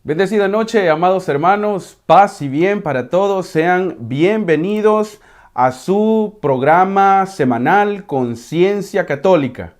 Bendecida noche, amados hermanos, paz y bien para todos. Sean bienvenidos a su programa semanal Conciencia Católica.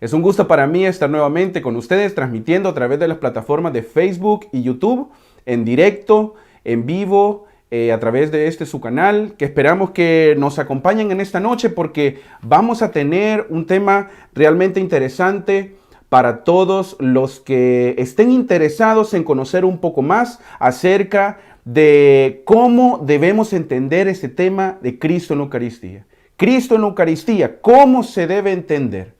Es un gusto para mí estar nuevamente con ustedes transmitiendo a través de las plataformas de Facebook y YouTube, en directo, en vivo, a través de su canal, que esperamos que nos acompañen en esta noche porque vamos a tener un tema realmente interesante para todos los que estén interesados en conocer un poco más acerca de cómo debemos entender este tema de Cristo en la Eucaristía. Cristo en la Eucaristía, ¿cómo se debe entender?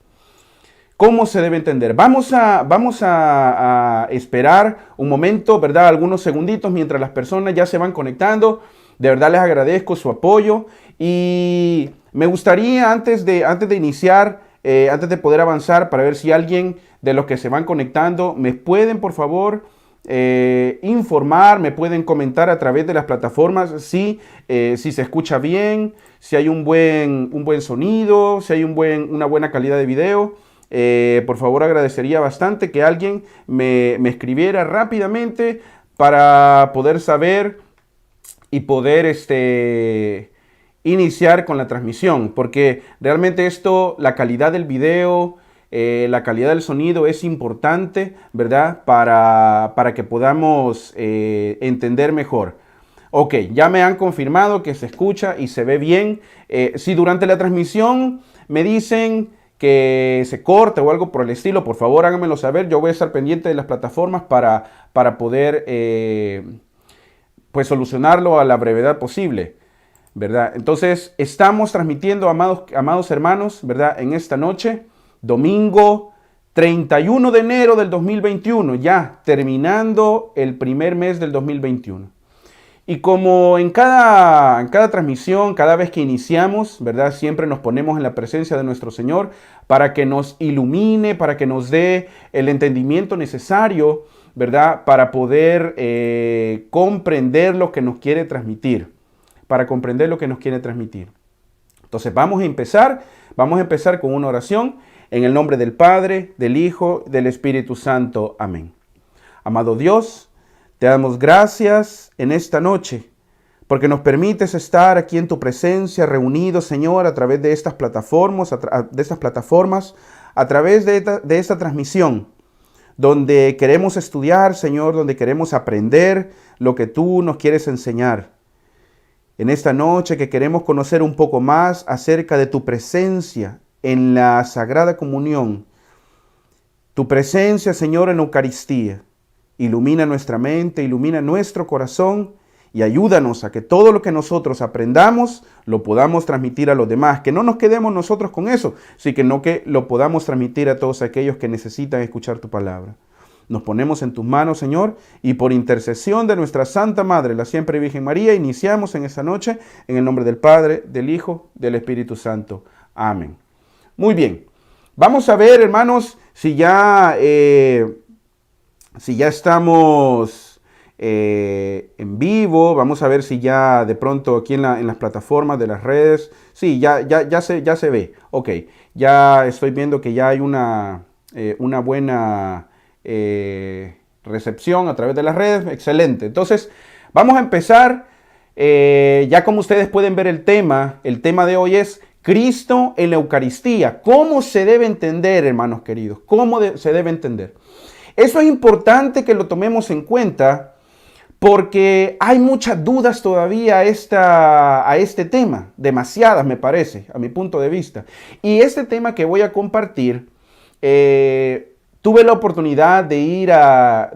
¿Cómo se debe entender? Vamos a esperar un momento, ¿verdad? Algunos segunditos mientras las personas ya se van conectando. De verdad les agradezco su apoyo y me gustaría antes de iniciar, antes de poder avanzar, para ver si alguien de los que se van conectando me pueden, por favor, informar, me pueden comentar a través de las plataformas si se escucha bien, si hay un buen sonido, si hay una buena calidad de video. Por favor, agradecería bastante que alguien me escribiera rápidamente para poder saber y poder iniciar con la transmisión, porque realmente la calidad del video, la calidad del sonido es importante, ¿verdad? Para que podamos entender mejor. Ok, ya me han confirmado que se escucha y se ve bien. Si durante la transmisión me dicen que se corta o algo por el estilo, por favor háganmelo saber. Yo voy a estar pendiente de las plataformas para poder pues solucionarlo a la brevedad posible, ¿verdad? Entonces estamos transmitiendo, amados hermanos, ¿verdad? En esta noche, domingo 31 de enero del 2021, ya terminando el primer mes del 2021. Y como en cada transmisión, cada vez que iniciamos, ¿verdad? Siempre nos ponemos en la presencia de nuestro Señor para que nos ilumine, para que nos dé el entendimiento necesario, ¿verdad? Para poder comprender lo que nos quiere transmitir. Para comprender lo que nos quiere transmitir. Entonces vamos a empezar con una oración en el nombre del Padre, del Hijo, del Espíritu Santo. Amén. Amado Dios, te damos gracias en esta noche porque nos permites estar aquí en tu presencia, reunidos, Señor, a través de estas plataformas, a través de esta transmisión, donde queremos estudiar, Señor, donde queremos aprender lo que tú nos quieres enseñar. En esta noche que queremos conocer un poco más acerca de tu presencia en la Sagrada Comunión, tu presencia, Señor, en la Eucaristía. Ilumina nuestra mente, ilumina nuestro corazón y ayúdanos a que todo lo que nosotros aprendamos lo podamos transmitir a los demás. Que no nos quedemos nosotros con eso, sino que lo podamos transmitir a todos aquellos que necesitan escuchar tu palabra. Nos ponemos en tus manos, Señor, y por intercesión de nuestra Santa Madre, la Siempre Virgen María, iniciamos en esta noche en el nombre del Padre, del Hijo, del Espíritu Santo. Amén. Muy bien. Vamos a ver, hermanos, si ya estamos en vivo. Vamos a ver si ya de pronto aquí en las plataformas de las redes. Sí, ya se ve. Ok, ya estoy viendo que ya hay una buena recepción a través de las redes. Excelente. Entonces, vamos a empezar. Ya como ustedes pueden ver el tema de hoy es Cristo en la Eucaristía. ¿Cómo se debe entender, hermanos queridos? ¿Cómo se debe entender? Eso es importante que lo tomemos en cuenta porque hay muchas dudas todavía a este tema, demasiadas me parece, a mi punto de vista. Y este tema que voy a compartir, tuve la oportunidad de ir a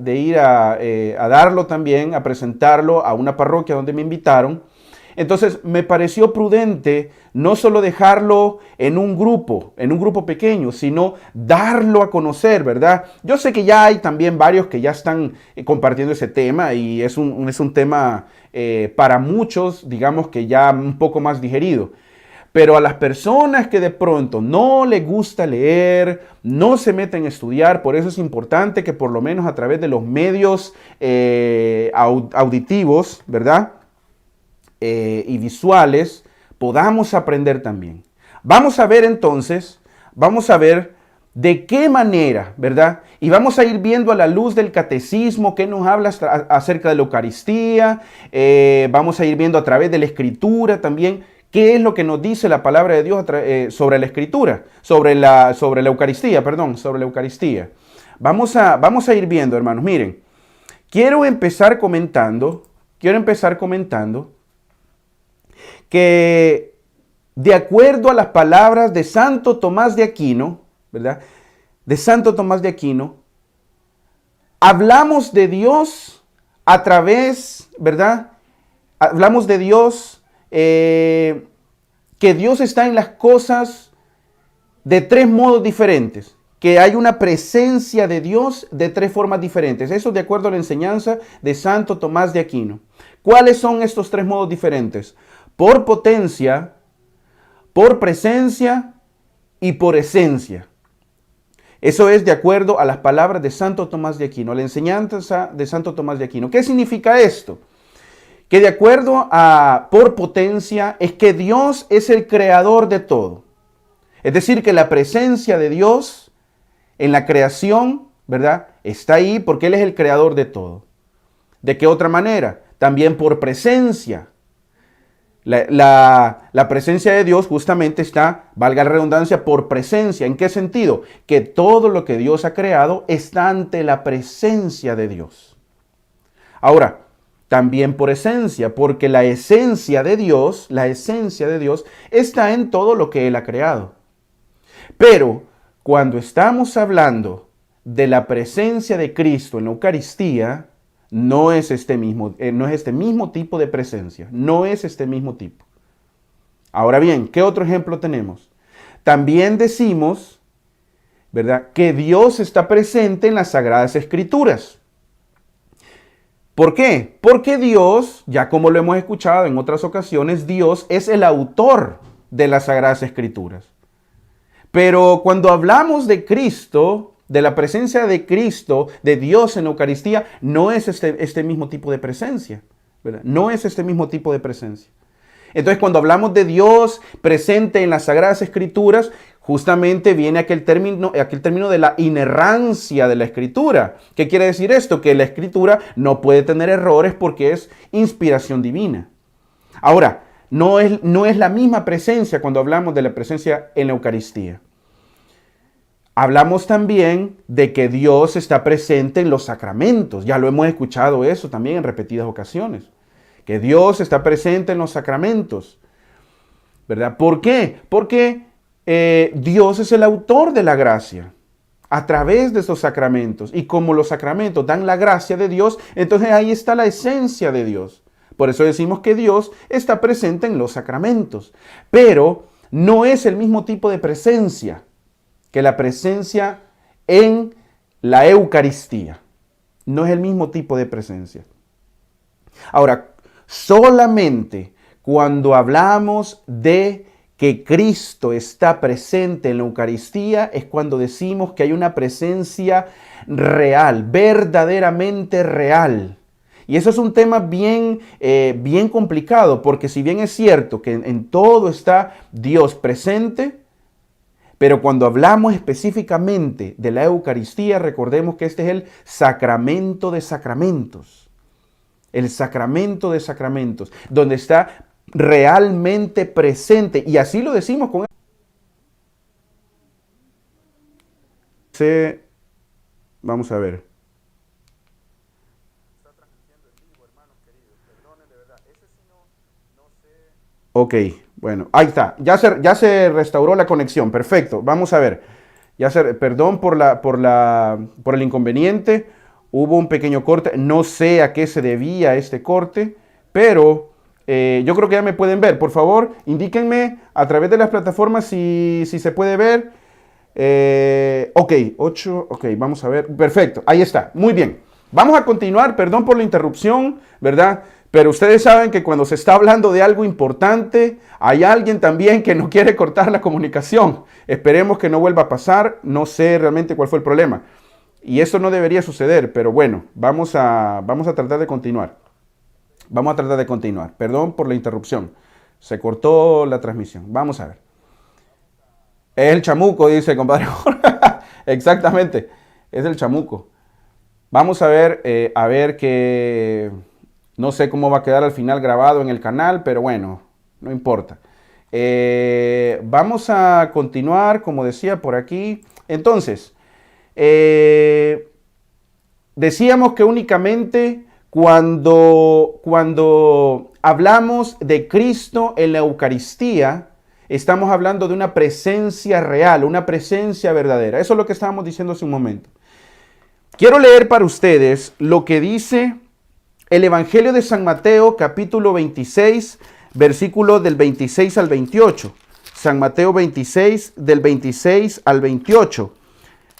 darlo también, a presentarlo a una parroquia donde me invitaron. Entonces me pareció prudente no solo dejarlo en un grupo pequeño, sino darlo a conocer, ¿verdad? Yo sé que ya hay también varios que ya están compartiendo ese tema y es un tema para muchos, digamos que ya un poco más digerido. Pero a las personas que de pronto no les gusta leer, no se meten a estudiar, por eso es importante que por lo menos a través de los medios auditivos, ¿verdad? Y visuales, podamos aprender también. Vamos a ver entonces, ¿De qué manera, verdad? Y vamos a ir viendo a la luz del catecismo que nos habla acerca de la Eucaristía. Vamos a ir viendo a través de la Escritura también qué es lo que nos dice la palabra de Dios sobre la Escritura, sobre la Eucaristía, perdón, sobre la Eucaristía. Vamos a ir viendo, hermanos. Miren, quiero empezar comentando que de acuerdo a las palabras de Santo Tomás de Aquino, ¿verdad? De Santo Tomás de Aquino, hablamos de Dios a través, ¿verdad? Hablamos de Dios, que Dios está en las cosas de tres modos diferentes, que hay una presencia de Dios de tres formas diferentes. Eso de acuerdo a la enseñanza de Santo Tomás de Aquino. ¿Cuáles son estos tres modos diferentes? Por potencia, por presencia y por esencia. Eso es de acuerdo a las palabras de Santo Tomás de Aquino, a la enseñanza de Santo Tomás de Aquino. ¿Qué significa esto? Que de acuerdo a por potencia es que Dios es el creador de todo. Es decir, que la presencia de Dios en la creación, ¿verdad? Está ahí porque Él es el creador de todo. ¿De qué otra manera? También por presencia. La presencia de Dios justamente está, valga la redundancia, por presencia. ¿En qué sentido? Que todo lo que Dios ha creado está ante la presencia de Dios. Ahora, también por esencia, porque la esencia de Dios está en todo lo que Él ha creado. Pero cuando estamos hablando de la presencia de Cristo en la Eucaristía, no es este mismo tipo de presencia, no es este mismo tipo. Ahora bien, ¿qué otro ejemplo tenemos? También decimos, ¿verdad?, que Dios está presente en las Sagradas Escrituras. ¿Por qué? Porque Dios, ya como lo hemos escuchado en otras ocasiones, Dios es el autor de las Sagradas Escrituras. Pero cuando hablamos de Cristo, de la presencia de Cristo, de Dios en la Eucaristía, no es este mismo tipo de presencia, ¿verdad? No es este mismo tipo de presencia. Entonces, cuando hablamos de Dios presente en las Sagradas Escrituras, justamente viene aquel término de la inerrancia de la Escritura. ¿Qué quiere decir esto? Que la Escritura no puede tener errores porque es inspiración divina. Ahora, no es la misma presencia cuando hablamos de la presencia en la Eucaristía. Hablamos también de que Dios está presente en los sacramentos. Ya lo hemos escuchado eso también en repetidas ocasiones. Que Dios está presente en los sacramentos. ¿Verdad? ¿Por qué? Porque Dios es el autor de la gracia a través de esos sacramentos. Y como los sacramentos dan la gracia de Dios, entonces ahí está la esencia de Dios. Por eso decimos que Dios está presente en los sacramentos. Pero no es el mismo tipo de presencia que la presencia en la Eucaristía. No es el mismo tipo de presencia. Ahora, solamente cuando hablamos de que Cristo está presente en la Eucaristía es cuando decimos que hay una presencia real, verdaderamente real. Y eso es un tema bien complicado, porque si bien es cierto que en todo está Dios presente, pero cuando hablamos específicamente de la Eucaristía, recordemos que este es el sacramento de sacramentos. El sacramento de sacramentos, donde está realmente presente. Y así lo decimos con él. Vamos a ver. Ok, bueno, ahí está. Ya se restauró la conexión. Perfecto. Vamos a ver. Perdón por el inconveniente. Hubo un pequeño corte. No sé a qué se debía este corte, pero yo creo que ya me pueden ver. Por favor, indíquenme a través de las plataformas si se puede ver. Ok, 8. Ok, vamos a ver. Perfecto. Ahí está. Muy bien. Vamos a continuar. Perdón por la interrupción, ¿verdad? Pero ustedes saben que cuando se está hablando de algo importante, hay alguien también que no quiere cortar la comunicación. Esperemos que no vuelva a pasar. No sé realmente cuál fue el problema. Y eso no debería suceder, pero bueno, vamos a tratar de continuar. Vamos a tratar de continuar. Perdón por la interrupción. Se cortó la transmisión. Vamos a ver. Es el chamuco, dice el compadre. Exactamente, es el chamuco. Vamos a ver que no sé cómo va a quedar al final grabado en el canal, pero bueno, no importa. Vamos a continuar, como decía por aquí. Entonces, decíamos que únicamente cuando hablamos de Cristo en la Eucaristía, estamos hablando de una presencia real, una presencia verdadera. Eso es lo que estábamos diciendo hace un momento. Quiero leer para ustedes lo que dice el Evangelio de San Mateo, capítulo 26, versículo del 26 al 28. San Mateo 26, del 26 al 28.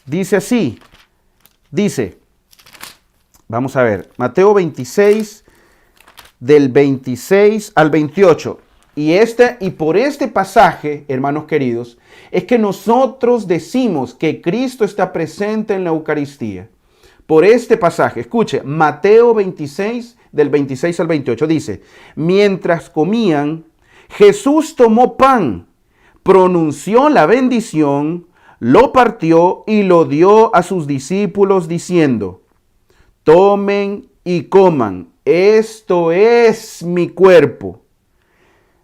Dice así, vamos a ver, Mateo 26, del 26 al 28. Y por este pasaje, hermanos queridos, es que nosotros decimos que Cristo está presente en la Eucaristía. Por este pasaje, escuche, Mateo 26, del 26 al 28, dice, mientras comían, Jesús tomó pan, pronunció la bendición, lo partió y lo dio a sus discípulos diciendo, tomen y coman, esto es mi cuerpo.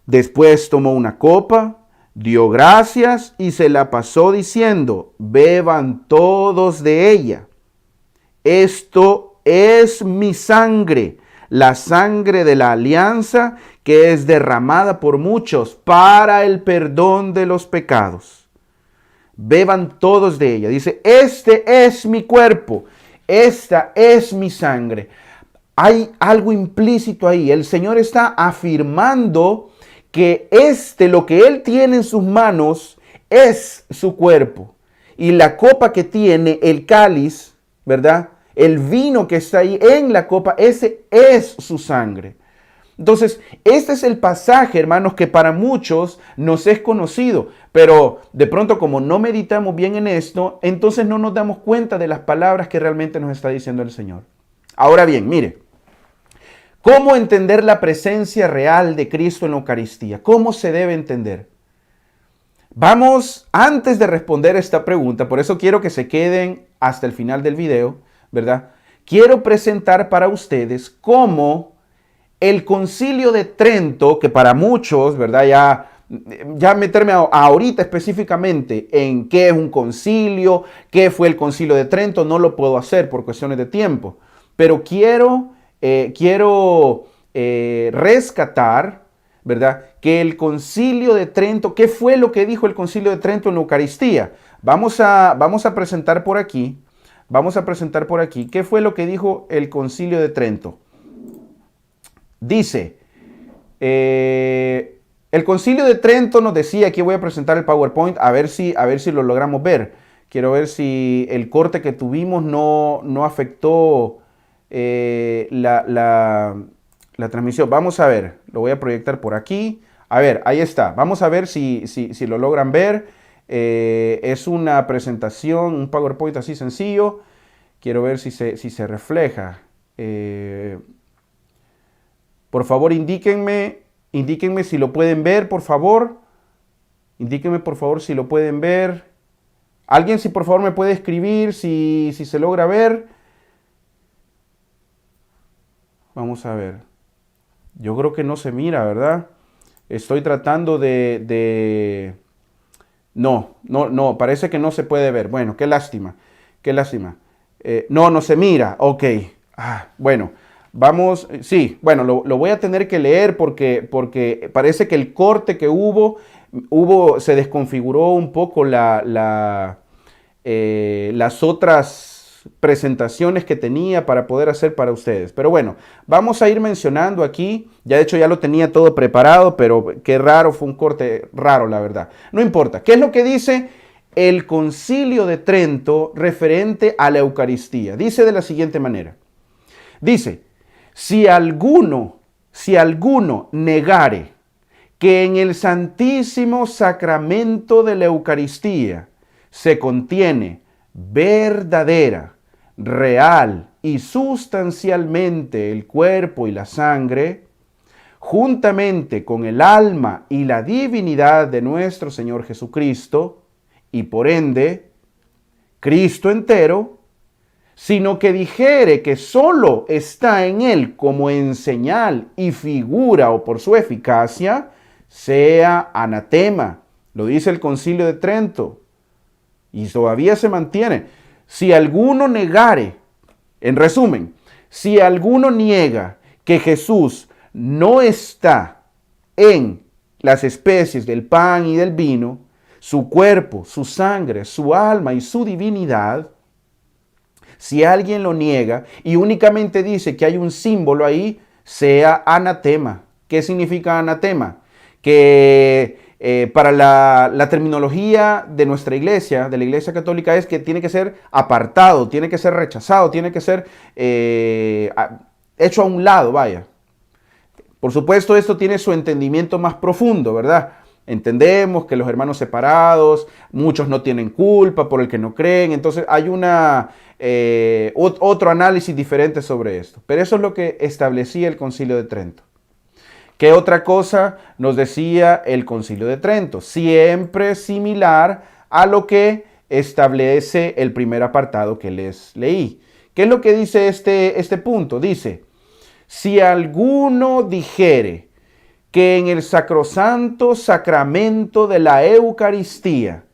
Después tomó una copa, dio gracias y se la pasó diciendo, beban todos de ella. Esto es mi sangre, la sangre de la alianza que es derramada por muchos para el perdón de los pecados. Beban todos de ella. Dice, este es mi cuerpo, esta es mi sangre. Hay algo implícito ahí. El Señor está afirmando que lo que Él tiene en sus manos, es su cuerpo. Y la copa que tiene, el cáliz, ¿verdad? El vino que está ahí en la copa, ese es su sangre. Entonces, este es el pasaje, hermanos, que para muchos nos es conocido, pero de pronto como no meditamos bien en esto, entonces no nos damos cuenta de las palabras que realmente nos está diciendo el Señor. Ahora bien, mire, ¿cómo entender la presencia real de Cristo en la Eucaristía? ¿Cómo se debe entender? Vamos, antes de responder esta pregunta, por eso quiero que se queden hasta el final del video, ¿verdad? Quiero presentar para ustedes cómo el Concilio de Trento, que para muchos, ¿verdad? Ya meterme ahorita específicamente en qué es un concilio, qué fue el Concilio de Trento, no lo puedo hacer por cuestiones de tiempo, pero quiero rescatar, ¿verdad? Que el Concilio de Trento, ¿qué fue lo que dijo el Concilio de Trento en la Eucaristía? Vamos a presentar por aquí. Vamos a presentar por aquí qué fue lo que dijo el Concilio de Trento. Dice, el Concilio de Trento nos decía, aquí voy a presentar el PowerPoint, a ver si lo logramos ver. Quiero ver si el corte que tuvimos no afectó la transmisión. Vamos a ver, lo voy a proyectar por aquí. A ver, ahí está. Vamos a ver si lo logran ver. Es una presentación, un PowerPoint así sencillo. Quiero ver si se refleja. Por favor, indíquenme si lo pueden ver, por favor. Indíquenme, por favor, si lo pueden ver. Alguien, si por favor me puede escribir, si se logra ver. Vamos a ver. Yo creo que no se mira, ¿verdad? Estoy tratando No, parece que no se puede ver. Bueno, qué lástima, qué lástima. No se mira, ok. Bueno, vamos, sí, bueno, lo voy a tener que leer porque parece que el corte que se desconfiguró un poco las otras presentaciones que tenía para poder hacer para ustedes. Pero bueno, vamos a ir mencionando aquí. Ya de hecho ya lo tenía todo preparado, pero qué raro, fue un corte raro, la verdad. No importa. ¿Qué es lo que dice el Concilio de Trento referente a la Eucaristía? Dice de la siguiente manera. Dice, si alguno negare que en el Santísimo Sacramento de la Eucaristía se contiene verdadera, real y sustancialmente el cuerpo y la sangre, juntamente con el alma y la divinidad de nuestro Señor Jesucristo, y por ende, Cristo entero, sino que dijere que solo está en él como en señal y figura o por su eficacia, sea anatema. Lo dice el Concilio de Trento y todavía se mantiene. Si alguno negare, en resumen, si alguno niega que Jesús no está en las especies del pan y del vino, su cuerpo, su sangre, su alma y su divinidad, si alguien lo niega y únicamente dice que hay un símbolo ahí, sea anatema. ¿Qué significa anatema? Que para la terminología de nuestra iglesia, de la iglesia católica, es que tiene que ser apartado, tiene que ser rechazado, tiene que ser hecho a un lado, vaya. Por supuesto, esto tiene su entendimiento más profundo, ¿verdad? Entendemos que los hermanos separados, muchos no tienen culpa por el que no creen, entonces hay otro análisis diferente sobre esto. Pero eso es lo que establecía el Concilio de Trento. ¿Qué otra cosa nos decía el Concilio de Trento? Siempre similar a lo que establece el primer apartado que les leí. ¿Qué es lo que dice este punto? Dice, si alguno dijere que en el sacrosanto sacramento de la Eucaristía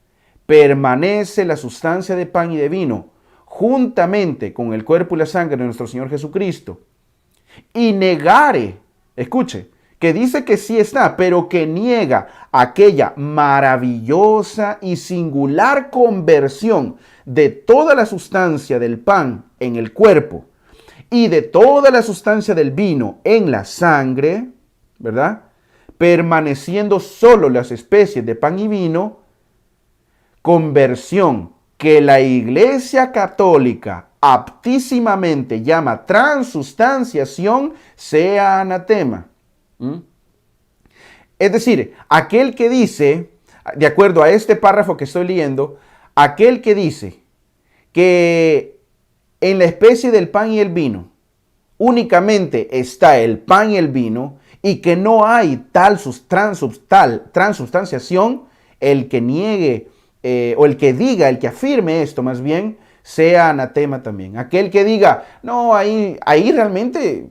permanece la sustancia de pan y de vino, juntamente con el cuerpo y la sangre de nuestro Señor Jesucristo, y negare, escuche, que dice que sí está, pero que niega aquella maravillosa y singular conversión de toda la sustancia del pan en el cuerpo y de toda la sustancia del vino en la sangre, ¿verdad? Permaneciendo solo las especies de pan y vino, conversión que la Iglesia Católica aptísimamente llama transustanciación, sea anatema. Es decir, aquel que dice, de acuerdo a este párrafo que estoy leyendo, aquel que dice que en la especie del pan y el vino únicamente está el pan y el vino y que no hay tal transustanciación, el que niegue o el que diga, el que afirme esto más bien, sea anatema también. Aquel que diga, no, ahí realmente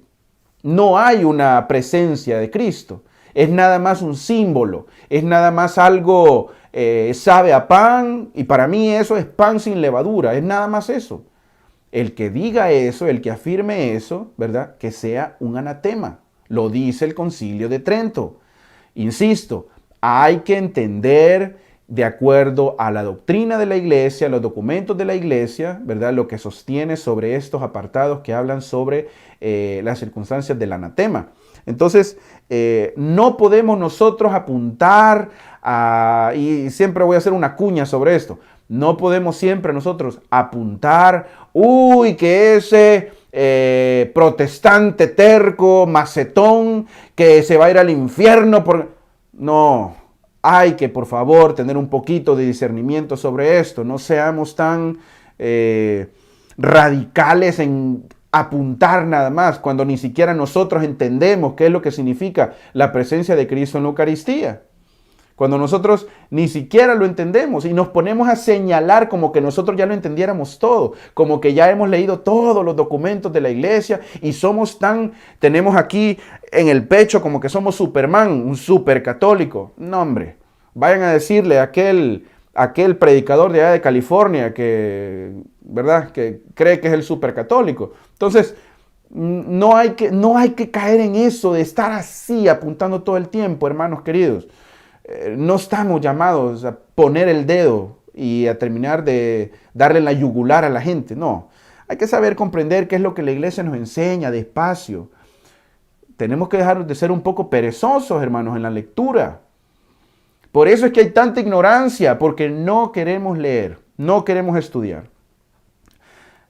no hay una presencia de Cristo. Es nada más un símbolo, es nada más algo, sabe a pan, y para mí eso es pan sin levadura, es nada más eso. El que diga eso, el que afirme eso, ¿verdad? Que sea un anatema. Lo dice el Concilio de Trento. Insisto, hay que entender de acuerdo a la doctrina de la iglesia, los documentos de la iglesia, ¿verdad? Lo que sostiene sobre estos apartados que hablan sobre las circunstancias del anatema. Entonces, no podemos nosotros apuntar y siempre voy a hacer una cuña sobre esto, no podemos siempre nosotros apuntar, que ese protestante terco, macetón, que se va a ir al infierno por... No, hay que por favor tener un poquito de discernimiento sobre esto, no seamos tan radicales en apuntar nada más, cuando ni siquiera nosotros entendemos qué es lo que significa la presencia de Cristo en la Eucaristía. Cuando nosotros ni siquiera lo entendemos y nos ponemos a señalar como que nosotros ya lo entendiéramos todo, como que ya hemos leído todos los documentos de la iglesia y tenemos aquí en el pecho como que somos Superman, un super católico. No, hombre, vayan a decirle a aquel predicador de allá de California ¿verdad? Que cree que es el super católico. Entonces, no hay que caer en eso de estar así apuntando todo el tiempo, hermanos queridos. No estamos llamados a poner el dedo y a terminar de darle la yugular a la gente. No, hay que saber comprender qué es lo que la iglesia nos enseña despacio. Tenemos que dejar de ser un poco perezosos, hermanos, en la lectura. Por eso es que hay tanta ignorancia, porque no queremos leer, no queremos estudiar.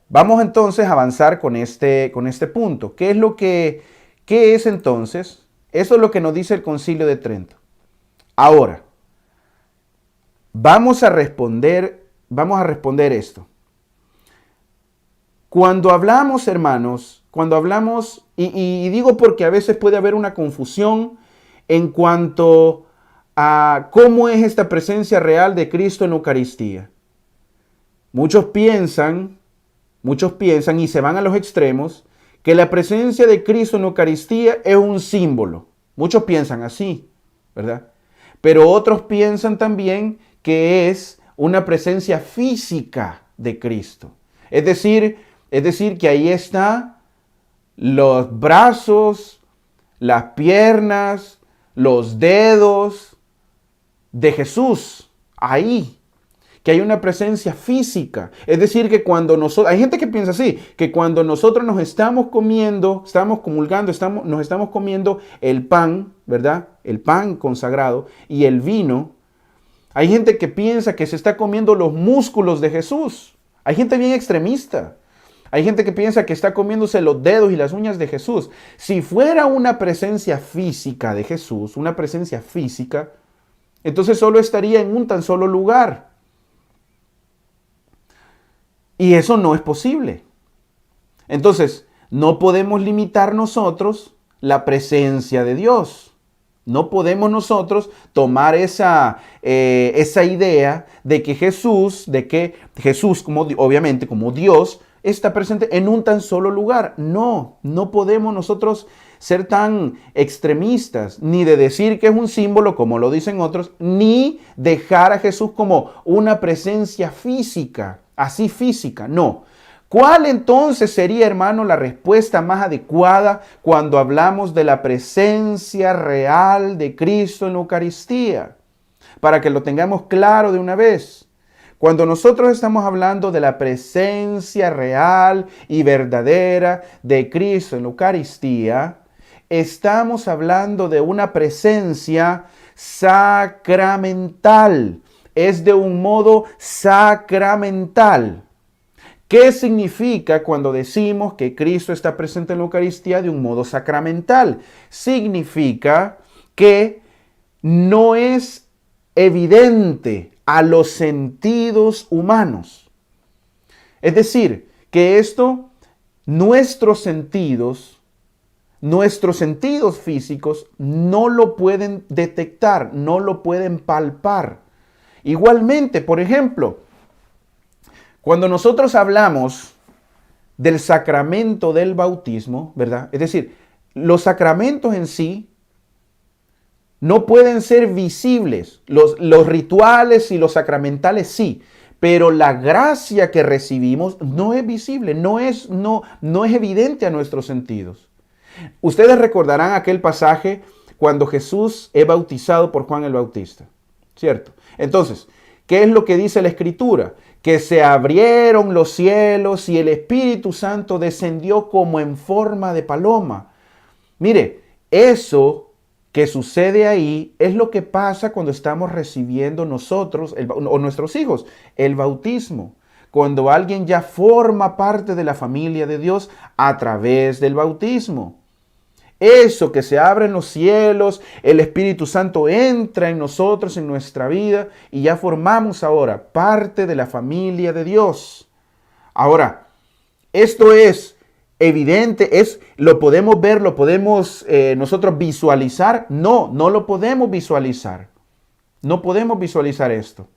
Vamos entonces a avanzar con este punto. ¿Qué es entonces? Eso es lo que nos dice el Concilio de Trento. Ahora, vamos a responder esto. Cuando hablamos, hermanos, y digo porque a veces puede haber una confusión en cuanto a cómo es esta presencia real de Cristo en la Eucaristía. Muchos piensan y se van a los extremos que la presencia de Cristo en la Eucaristía es un símbolo. Muchos piensan así, ¿verdad? Pero otros piensan también que es una presencia física de Cristo. Es decir que ahí está los brazos, las piernas, los dedos de Jesús, ahí. Que hay una presencia física. Es decir, que cuando nosotros, hay gente que piensa así, que cuando nosotros nos estamos comiendo, estamos comulgando, nos estamos comiendo el pan, ¿verdad? El pan consagrado y el vino. Hay gente que piensa que se está comiendo los músculos de Jesús. Hay gente bien extremista. Hay gente que piensa que está comiéndose los dedos y las uñas de Jesús. Si fuera una presencia física de Jesús, una presencia física, entonces solo estaría en un tan solo lugar. Y eso no es posible. Entonces, no podemos limitar nosotros la presencia de Dios. No podemos nosotros tomar esa idea de que Jesús, obviamente como Dios, está presente en un tan solo lugar. No podemos nosotros ser tan extremistas, ni de decir que es un símbolo, como lo dicen otros, ni dejar a Jesús como una presencia física. Así física, no. ¿Cuál entonces sería, hermano, la respuesta más adecuada cuando hablamos de la presencia real de Cristo en la Eucaristía? Para que lo tengamos claro de una vez. Cuando nosotros estamos hablando de la presencia real y verdadera de Cristo en la Eucaristía, estamos hablando de una presencia sacramental. Es de un modo sacramental. ¿Qué significa cuando decimos que Cristo está presente en la Eucaristía de un modo sacramental? Significa que no es evidente a los sentidos humanos. Es decir, que nuestros sentidos físicos no lo pueden detectar, no lo pueden palpar. Igualmente, por ejemplo, cuando nosotros hablamos del sacramento del bautismo, ¿verdad? Es decir, los sacramentos en sí no pueden ser visibles. Los rituales y los sacramentales sí, pero la gracia que recibimos no es visible, no es evidente a nuestros sentidos. Ustedes recordarán aquel pasaje cuando Jesús es bautizado por Juan el Bautista, ¿cierto? Entonces, ¿qué es lo que dice la Escritura? Que se abrieron los cielos y el Espíritu Santo descendió como en forma de paloma. Mire, eso que sucede ahí es lo que pasa cuando estamos recibiendo nosotros o nuestros hijos el bautismo. Cuando alguien ya forma parte de la familia de Dios a través del bautismo. Eso que se abren los cielos, el Espíritu Santo entra en nosotros, en nuestra vida, y ya formamos ahora parte de la familia de Dios. Ahora, esto es evidente, lo podemos ver, lo podemos nosotros visualizar. No lo podemos visualizar. No podemos visualizar esto.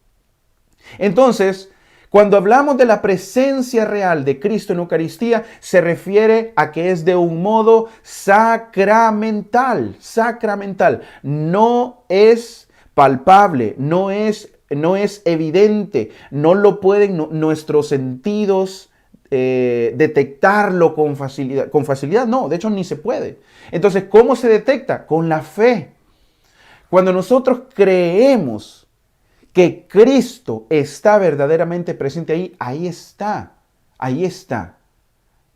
Entonces, cuando hablamos de la presencia real de Cristo en Eucaristía, se refiere a que es de un modo sacramental. No es palpable, no es evidente, no lo pueden nuestros sentidos detectarlo con facilidad. No, de hecho ni se puede. Entonces, ¿cómo se detecta? Con la fe. Cuando nosotros creemos que Cristo está verdaderamente presente ahí, ahí está.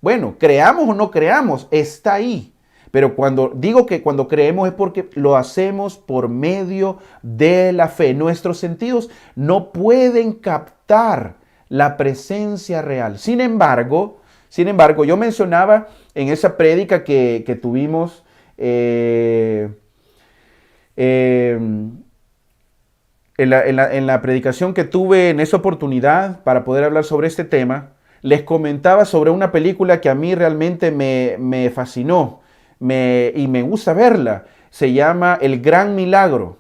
Bueno, creamos o no creamos, está ahí. Pero cuando digo que cuando creemos es porque lo hacemos por medio de la fe. Nuestros sentidos no pueden captar la presencia real. Sin embargo, yo mencionaba en esa prédica que tuvimos en la predicación que tuve en esa oportunidad para poder hablar sobre este tema, les comentaba sobre una película que a mí realmente me fascinó y me gusta verla. Se llama El Gran Milagro.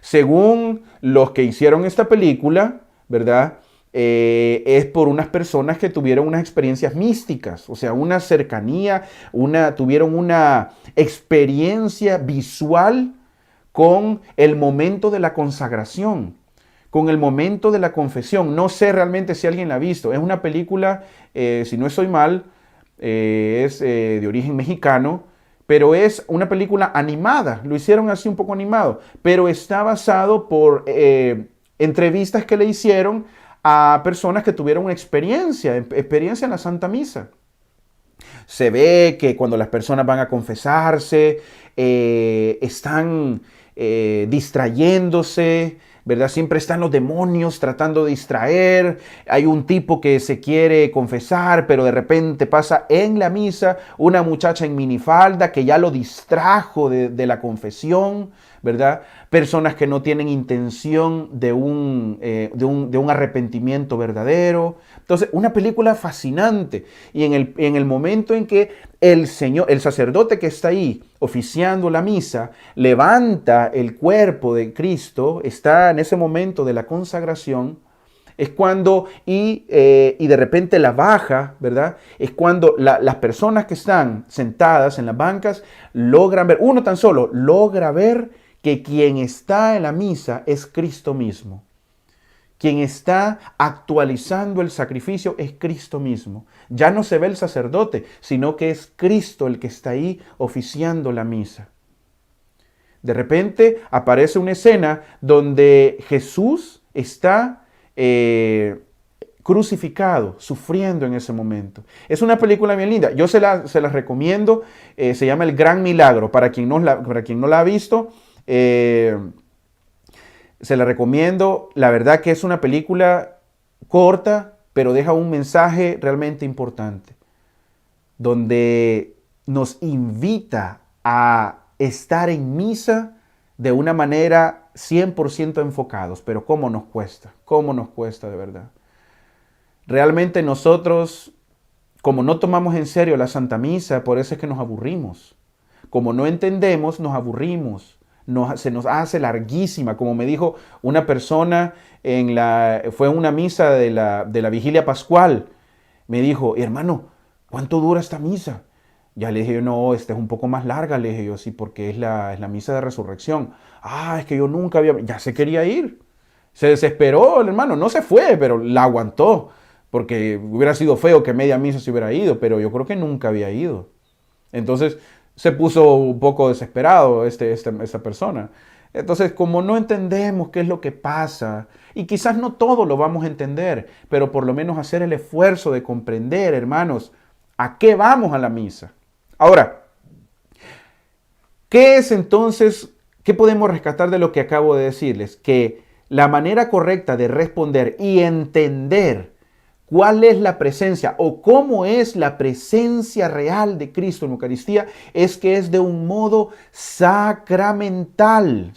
Según los que hicieron esta película, ¿verdad? es por unas personas que tuvieron unas experiencias místicas, o sea, una cercanía, tuvieron una experiencia visual con el momento de la consagración, con el momento de la confesión. No sé realmente si alguien la ha visto. Es una película, si no estoy mal, es de origen mexicano, pero es una película animada. Lo hicieron así un poco animado, pero está basado por entrevistas que le hicieron a personas que tuvieron una experiencia en la Santa Misa. Se ve que cuando las personas van a confesarse, están distrayéndose, ¿verdad? Siempre están los demonios tratando de distraer. Hay un tipo que se quiere confesar, pero de repente pasa en la misa una muchacha en minifalda que ya lo distrajo de la confesión, ¿verdad? Personas que no tienen intención de un arrepentimiento verdadero. Entonces, una película fascinante. Y en el momento en que el sacerdote que está ahí oficiando la misa, levanta el cuerpo de Cristo, está en ese momento de la consagración, es cuando, y de repente la baja, ¿verdad? Es cuando las personas que están sentadas en las bancas logran ver, uno tan solo logra ver que quien está en la misa es Cristo mismo. Quien está actualizando el sacrificio es Cristo mismo. Ya no se ve el sacerdote, sino que es Cristo el que está ahí oficiando la misa. De repente aparece una escena donde Jesús está crucificado, sufriendo en ese momento. Es una película bien linda. Yo se las recomiendo. Se llama El Gran Milagro. Para quien no la ha visto, se la recomiendo. La verdad que es una película corta, pero deja un mensaje realmente importante, donde nos invita a estar en misa de una manera 100% enfocados. Pero cómo nos cuesta de verdad. Realmente nosotros, como no tomamos en serio la Santa Misa, por eso es que nos aburrimos. Como no entendemos, nos aburrimos. Se nos hace larguísima. Como me dijo una persona, fue en una misa de la vigilia pascual. Me dijo, hermano, ¿cuánto dura esta misa? Ya le dije yo, no, esta es un poco más larga, le dije yo, sí, porque es la misa de resurrección. Ah, es que yo nunca ya se quería ir. Se desesperó el hermano, no se fue, pero la aguantó. Porque hubiera sido feo que media misa se hubiera ido, pero yo creo que nunca había ido. Entonces se puso un poco desesperado esta persona. Entonces, como no entendemos qué es lo que pasa, y quizás no todo lo vamos a entender, pero por lo menos hacer el esfuerzo de comprender, hermanos, a qué vamos a la misa. Ahora, ¿qué es entonces, qué podemos rescatar de lo que acabo de decirles? Que la manera correcta de responder y entender cuál es la presencia o cómo es la presencia real de Cristo en Eucaristía es que es de un modo sacramental.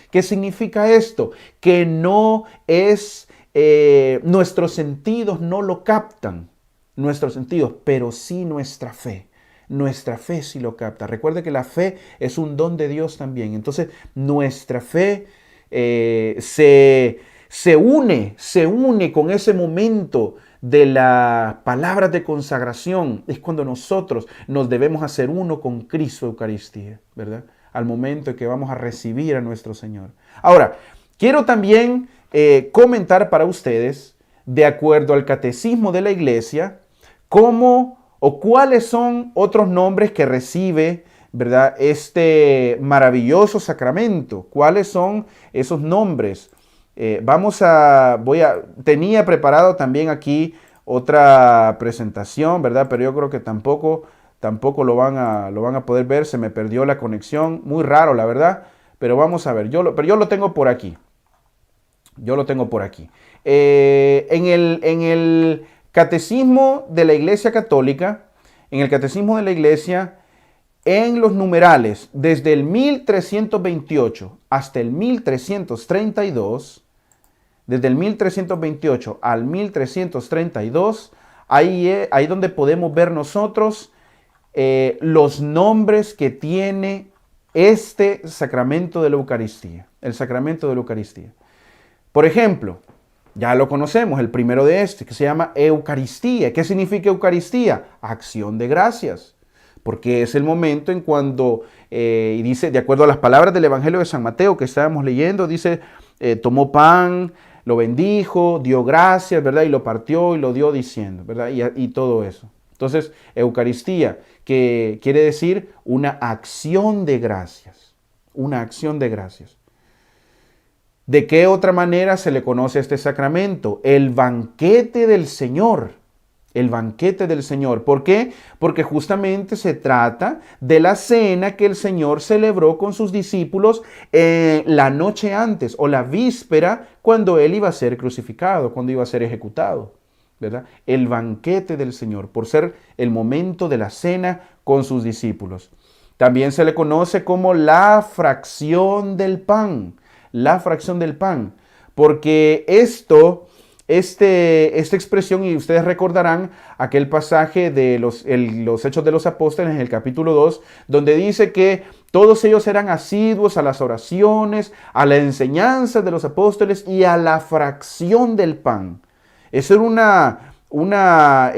¿Qué significa esto? Que no es, nuestros sentidos no lo captan, nuestros sentidos, pero sí nuestra fe. Nuestra fe sí lo capta. Recuerde que la fe es un don de Dios también. Entonces, nuestra fe se une con ese momento de las palabras de consagración. Es cuando nosotros nos debemos hacer uno con Cristo Eucaristía, ¿verdad? Al momento en que vamos a recibir a nuestro Señor. Ahora, quiero también comentar para ustedes, de acuerdo al Catecismo de la Iglesia, cómo o cuáles son otros nombres que recibe, ¿verdad?, este maravilloso sacramento. ¿Cuáles son esos nombres? Tenía preparado también aquí otra presentación, ¿verdad? Pero yo creo que tampoco lo van a poder ver. Se me perdió la conexión. Muy raro, la verdad. Pero vamos a ver. Pero yo lo tengo por aquí. En el Catecismo de la Iglesia Católica, en los numerales, desde el 1328 hasta el 1332, desde el 1328 al 1332, ahí donde podemos ver nosotros los nombres que tiene este sacramento de la Eucaristía, el sacramento de la Eucaristía. Por ejemplo, Ya lo conocemos, el primero de este, que se llama Eucaristía. ¿Qué significa Eucaristía? Acción de gracias. Porque es el momento en cuando, y dice, de acuerdo a las palabras del Evangelio de San Mateo que estábamos leyendo, dice, tomó pan, lo bendijo, dio gracias, ¿verdad? Y lo partió y lo dio diciendo, ¿verdad? Y todo eso. Entonces, Eucaristía, que quiere decir una acción de gracias. Una acción de gracias. ¿De qué otra manera se le conoce a este sacramento? El banquete del Señor. El banquete del Señor. ¿Por qué? Porque justamente se trata de la cena que el Señor celebró con sus discípulos la noche antes o la víspera cuando Él iba a ser crucificado, cuando iba a ser ejecutado, ¿verdad? El banquete del Señor, por ser el momento de la cena con sus discípulos. También se le conoce como la fracción del pan. La fracción del pan. Porque esta expresión, y ustedes recordarán aquel pasaje de los Hechos de los Apóstoles en el capítulo 2, donde dice que todos ellos eran asiduos a las oraciones, a la enseñanza de los apóstoles y a la fracción del pan. Eso era una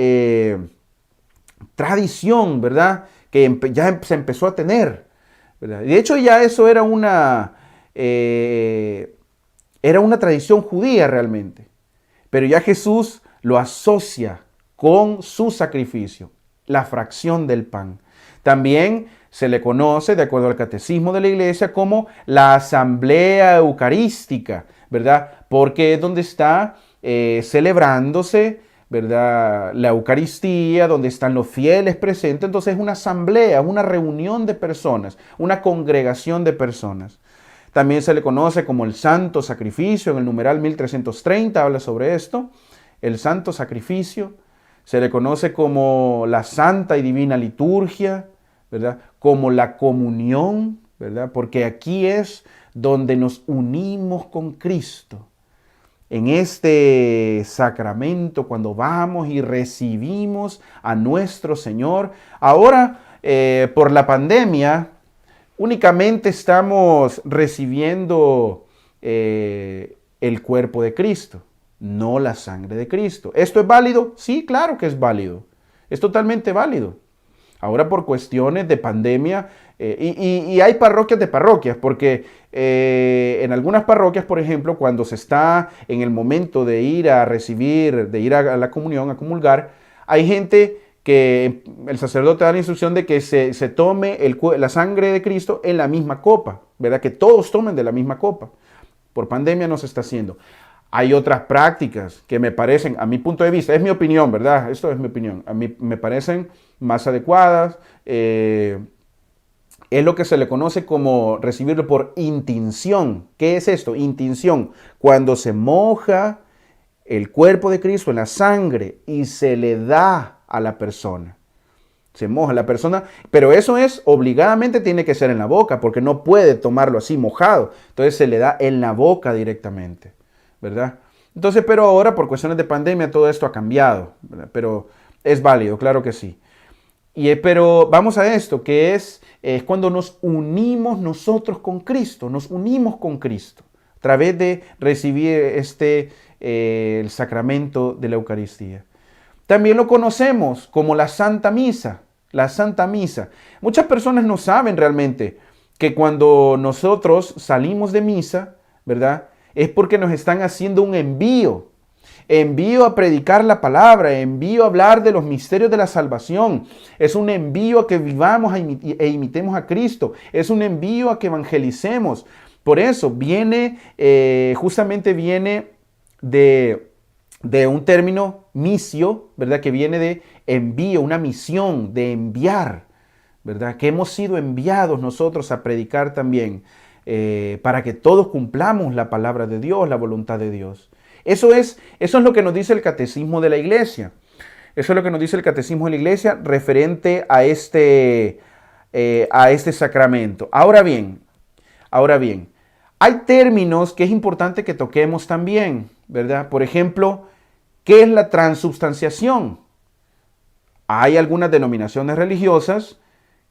tradición, ¿verdad? Que ya se empezó a tener, ¿verdad? De hecho, ya eso era una tradición judía realmente. Pero ya Jesús lo asocia con su sacrificio, la fracción del pan. También se le conoce, de acuerdo al catecismo de la iglesia, como la asamblea eucarística, ¿verdad? Porque es donde está celebrándose, ¿verdad?, la Eucaristía, donde están los fieles presentes. Entonces es una asamblea, una reunión de personas, una congregación de personas. También se le conoce como el santo sacrificio, en el numeral 1330 habla sobre esto, el santo sacrificio. Se le conoce como la santa y divina liturgia, ¿verdad? Como la comunión, ¿verdad? Porque aquí es donde nos unimos con Cristo. En este sacramento, cuando vamos y recibimos a nuestro Señor. Ahora, por la pandemia, únicamente estamos recibiendo el cuerpo de Cristo, no la sangre de Cristo. ¿Esto es válido? Sí, claro que es válido. Es totalmente válido. Ahora por cuestiones de pandemia, y hay parroquias de parroquias, porque en algunas parroquias, por ejemplo, cuando se está en el momento de ir a recibir, de ir a la comunión, a comulgar, hay gente que el sacerdote da la instrucción de que se tome la sangre de Cristo en la misma copa, ¿verdad? Que todos tomen de la misma copa. Por pandemia no se está haciendo. Hay otras prácticas que me parecen, a mi punto de vista, es mi opinión, ¿verdad? Esto es mi opinión. A mí me parecen más adecuadas. Es lo que se le conoce como recibirlo por intinción. ¿Qué es esto? Intinción. Cuando se moja el cuerpo de Cristo en la sangre y se le da a la persona. Se moja la persona, pero eso es obligadamente tiene que ser en la boca, porque no puede tomarlo así mojado. Entonces se le da en la boca directamente, ¿verdad? Entonces, pero ahora por cuestiones de pandemia todo esto ha cambiado, ¿verdad? Pero es válido, claro que sí. Pero vamos a esto, que es cuando nos unimos nosotros con Cristo, nos unimos con Cristo a través de recibir el sacramento de la Eucaristía. También lo conocemos como la Santa Misa, la Santa Misa. Muchas personas no saben realmente que cuando nosotros salimos de misa, ¿verdad?, es porque nos están haciendo un envío a predicar la palabra, envío a hablar de los misterios de la salvación. Es un envío a que vivamos e imitemos a Cristo. Es un envío a que evangelicemos. Por eso justamente viene de un término misio, ¿verdad? Que viene de envío, una misión, de enviar, ¿verdad? Que hemos sido enviados nosotros a predicar también para que todos cumplamos la palabra de Dios, la voluntad de Dios. Eso es lo que nos dice el catecismo de la iglesia. Eso es lo que nos dice el catecismo de la iglesia referente a este sacramento. Ahora bien, hay términos que es importante que toquemos también, ¿verdad? Por ejemplo, ¿qué es la transubstanciación? Hay algunas denominaciones religiosas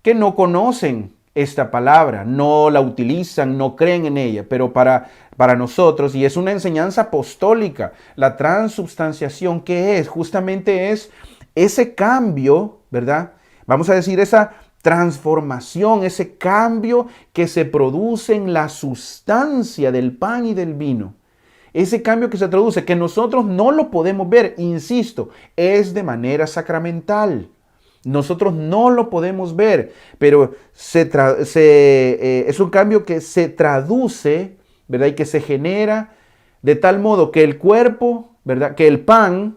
que no conocen esta palabra, no la utilizan, no creen en ella, pero para nosotros, y es una enseñanza apostólica, la transubstanciación, ¿qué es? Justamente es ese cambio, ¿verdad? Vamos a decir esa transformación, ese cambio que se produce en la sustancia del pan y del vino. Ese cambio que se traduce, que nosotros no lo podemos ver, insisto, es de manera sacramental. Nosotros no lo podemos ver, pero es un cambio que se traduce, ¿verdad? Y que se genera de tal modo que el cuerpo, ¿verdad? Que el pan,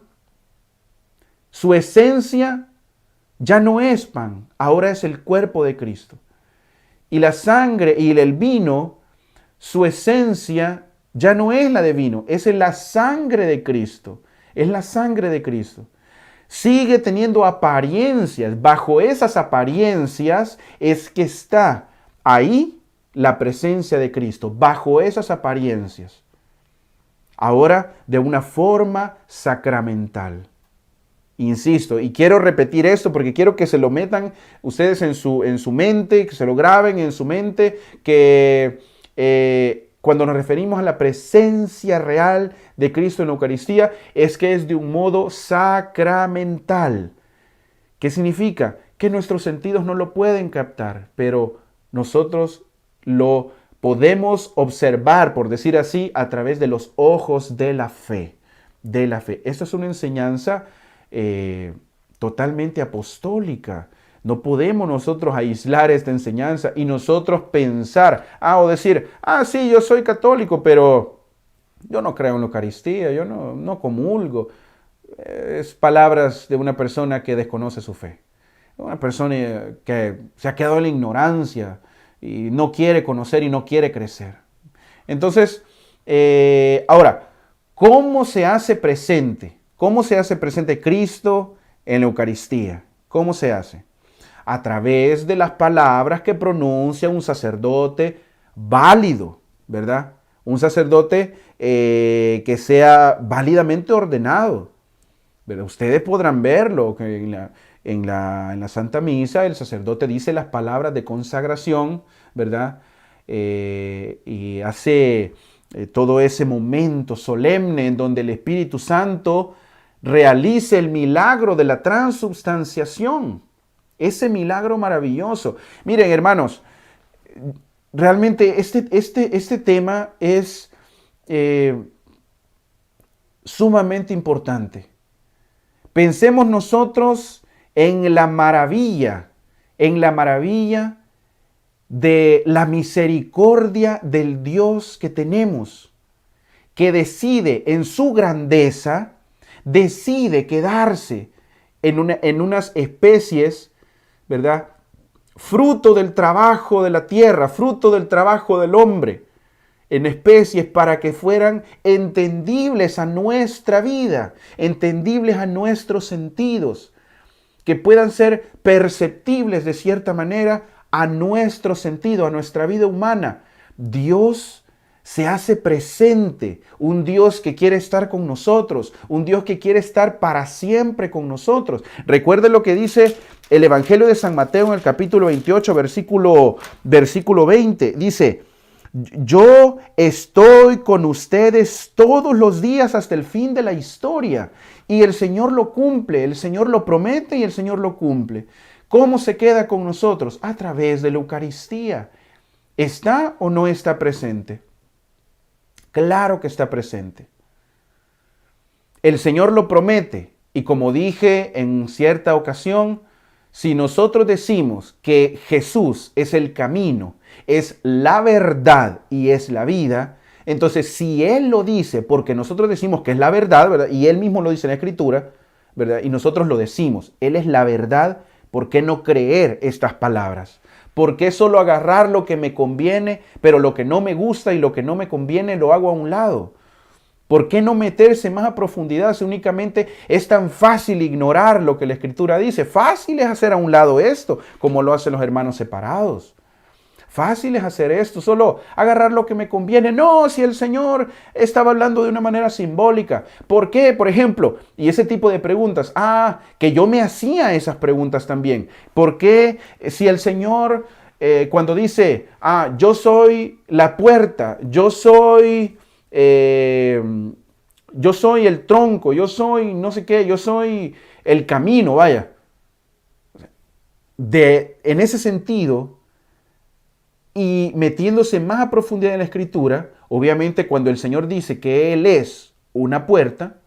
su esencia ya no es pan, ahora es el cuerpo de Cristo. Y la sangre y el vino, su esencia ya no es la de vino, es la sangre de Cristo. Es la sangre de Cristo. Sigue teniendo apariencias. Bajo esas apariencias es que está ahí la presencia de Cristo. Bajo esas apariencias. Ahora de una forma sacramental. Insisto, y quiero repetir esto porque quiero que se lo metan ustedes en su mente, que se lo graben en su mente, que cuando nos referimos a la presencia real de Cristo en la Eucaristía, es que es de un modo sacramental. ¿Qué significa? Que nuestros sentidos no lo pueden captar, pero nosotros lo podemos observar, por decir así, a través de los ojos de la fe. De la fe. Esta es una enseñanza totalmente apostólica. No podemos nosotros aislar esta enseñanza y nosotros pensar, o decir, sí, yo soy católico, pero yo no creo en la Eucaristía, yo no comulgo. Es palabras de una persona que desconoce su fe. Una persona que se ha quedado en la ignorancia y no quiere conocer y no quiere crecer. Entonces, ahora, ¿cómo se hace presente? ¿Cómo se hace presente Cristo en la Eucaristía? ¿Cómo se hace? A través de las palabras que pronuncia un sacerdote válido, ¿verdad? Un sacerdote que sea válidamente ordenado, ¿verdad? Ustedes podrán verlo, que en la Santa Misa el sacerdote dice las palabras de consagración, ¿verdad? Y hace todo ese momento solemne en donde el Espíritu Santo realice el milagro de la transubstanciación. Ese milagro maravilloso. Miren, hermanos, realmente este tema es sumamente importante. Pensemos nosotros en la maravilla de la misericordia del Dios que tenemos, que decide en su grandeza, decide quedarse en unas especies, ¿verdad? Fruto del trabajo de la tierra, fruto del trabajo del hombre, en especies para que fueran entendibles a nuestra vida, entendibles a nuestros sentidos, que puedan ser perceptibles de cierta manera a nuestro sentido, a nuestra vida humana. Dios se hace presente, un Dios que quiere estar con nosotros, un Dios que quiere estar para siempre con nosotros. Recuerden lo que dice el Evangelio de San Mateo en el capítulo 28, versículo 20. Dice, yo estoy con ustedes todos los días hasta el fin de la historia. Y el Señor lo cumple, el Señor lo promete y el Señor lo cumple. ¿Cómo se queda con nosotros? A través de la Eucaristía. ¿Está o no está presente? Claro que está presente. El Señor lo promete y como dije en cierta ocasión, si nosotros decimos que Jesús es el camino, es la verdad y es la vida, entonces si Él lo dice porque nosotros decimos que es la verdad, ¿verdad? Y Él mismo lo dice en la Escritura, ¿verdad? Y nosotros lo decimos, Él es la verdad, ¿por qué no creer estas palabras? ¿Por qué solo agarrar lo que me conviene, pero lo que no me gusta y lo que no me conviene lo hago a un lado? ¿Por qué no meterse más a profundidad si únicamente es tan fácil ignorar lo que la Escritura dice? Fácil es hacer a un lado esto, como lo hacen los hermanos separados. Fácil es hacer esto, solo agarrar lo que me conviene. No, si el Señor estaba hablando de una manera simbólica. ¿Por qué? Por ejemplo, y ese tipo de preguntas. Que yo me hacía esas preguntas también. ¿Por qué si el Señor cuando dice, yo soy la puerta, yo soy el tronco, yo soy no sé qué, yo soy el camino, vaya. En ese sentido, y metiéndose más a profundidad en la escritura, obviamente cuando el Señor dice que Él es una puerta,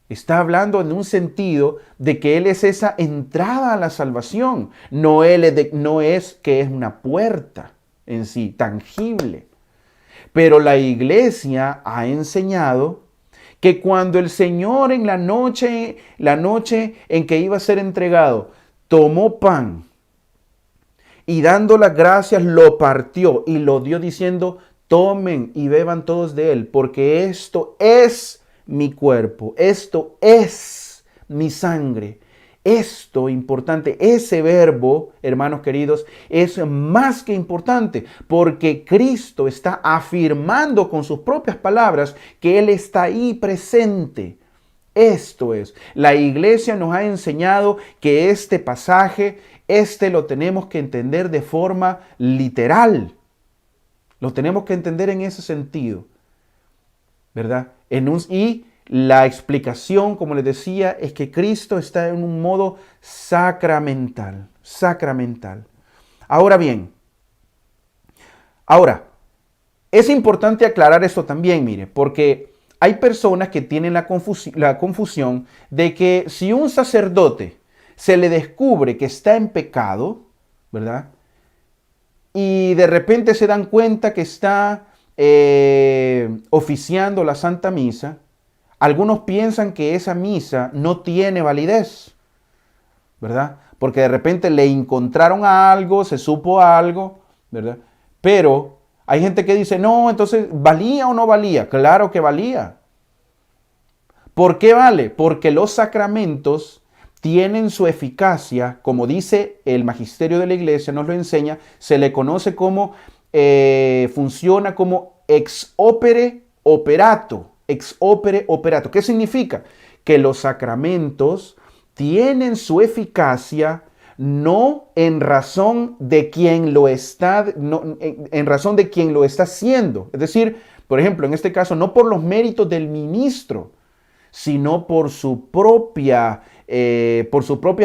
está hablando en un sentido de que Él es esa entrada a la salvación. No es que es una puerta en sí, tangible. Pero la iglesia ha enseñado que cuando el Señor en la noche en que iba a ser entregado, tomó pan y dando las gracias lo partió y lo dio diciendo, tomen y beban todos de él, porque esto es mi cuerpo, esto es mi sangre. Esto importante, ese verbo, hermanos queridos, es más que importante porque Cristo está afirmando con sus propias palabras que Él está ahí presente. Esto es, la iglesia nos ha enseñado que este pasaje, lo tenemos que entender de forma literal. Lo tenemos que entender en ese sentido, ¿verdad? Y la explicación, como les decía, es que Cristo está en un modo sacramental, sacramental. Ahora bien, es importante aclarar esto también, mire, porque hay personas que tienen la confusión de que si un sacerdote se le descubre que está en pecado, ¿verdad? Y de repente se dan cuenta que está oficiando la Santa Misa, algunos piensan que esa misa no tiene validez, ¿verdad? Porque de repente le encontraron algo, se supo algo, ¿verdad? Pero hay gente que dice, no, entonces, ¿valía o no valía? Claro que valía. ¿Por qué vale? Porque los sacramentos tienen su eficacia, como dice el magisterio de la iglesia, nos lo enseña, se le conoce como, funciona como ex opere operato. Ex opere operato. ¿Qué significa? Que los sacramentos tienen su eficacia no en razón de quien lo está, no, en razón de quien lo está haciendo. Es decir, por ejemplo, en este caso, no por los méritos del ministro, sino por su propia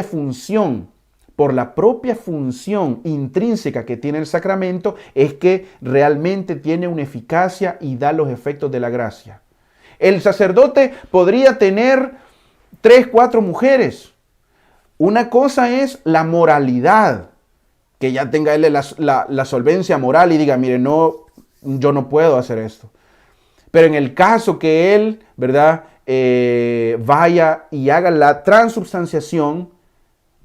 función. Por la propia función intrínseca que tiene el sacramento es que realmente tiene una eficacia y da los efectos de la gracia. El sacerdote podría tener 3, 4 mujeres. Una cosa es la moralidad, que ya tenga él la solvencia moral y diga, mire, no, yo no puedo hacer esto. Pero en el caso que él, ¿verdad? Vaya y haga la transubstanciación,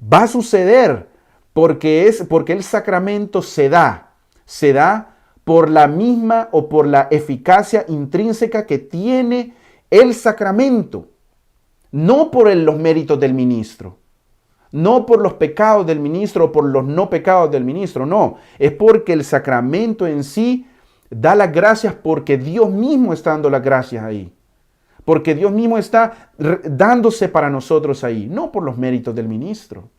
va a suceder porque el sacramento se da por la misma o por la eficacia intrínseca que tiene el sacramento, no por los méritos del ministro, no por los pecados del ministro o por los no pecados del ministro, no, es porque el sacramento en sí da las gracias porque Dios mismo está dando las gracias ahí. Porque Dios mismo está dándose para nosotros ahí, no por los méritos del ministro.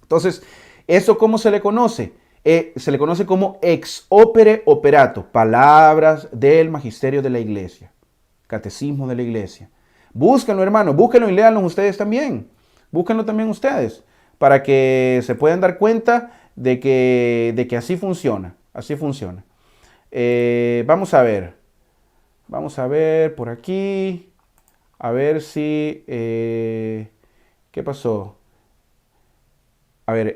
Entonces, ¿eso cómo se le conoce? Se le conoce como ex opere operato, palabras del magisterio de la iglesia, catecismo de la iglesia. Búsquenlo, hermano, búsquenlo y léanlo ustedes también. Búsquenlo también ustedes, para que se puedan dar cuenta de que así funciona, así funciona. Vamos a ver por aquí, a ver si, ¿qué pasó? A ver,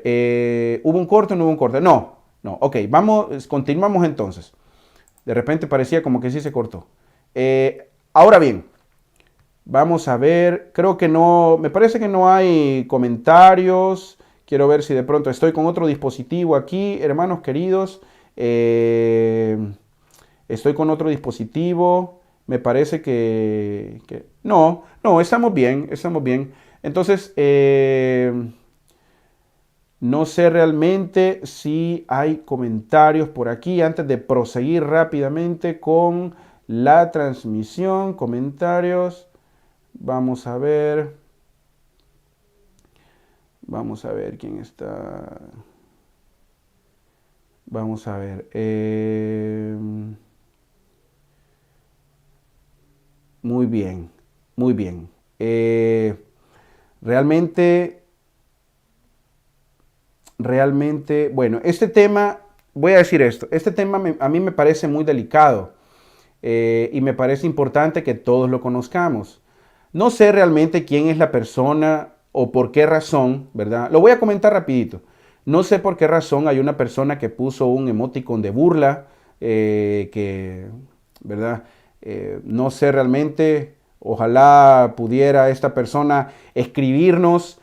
¿hubo un corte o no hubo un corte? No, ok, continuamos entonces. De repente parecía como que sí se cortó. Ahora bien, vamos a ver, creo que no, me parece que no hay comentarios. Quiero ver si de pronto estoy con otro dispositivo aquí, hermanos queridos. Estoy con otro dispositivo. Me parece que no, estamos bien, estamos bien. Entonces, no sé realmente si hay comentarios por aquí antes de proseguir rápidamente con la transmisión. Comentarios. Vamos a ver. Vamos a ver quién está. Vamos a ver. Muy bien, muy bien. Realmente, bueno, este tema, voy a decir esto, este tema a mí me parece muy delicado y me parece importante que todos lo conozcamos. No sé realmente quién es la persona o por qué razón, ¿verdad? Lo voy a comentar rapidito. No sé por qué razón hay una persona que puso un emoticon de burla, ¿verdad? No sé realmente, ojalá pudiera esta persona escribirnos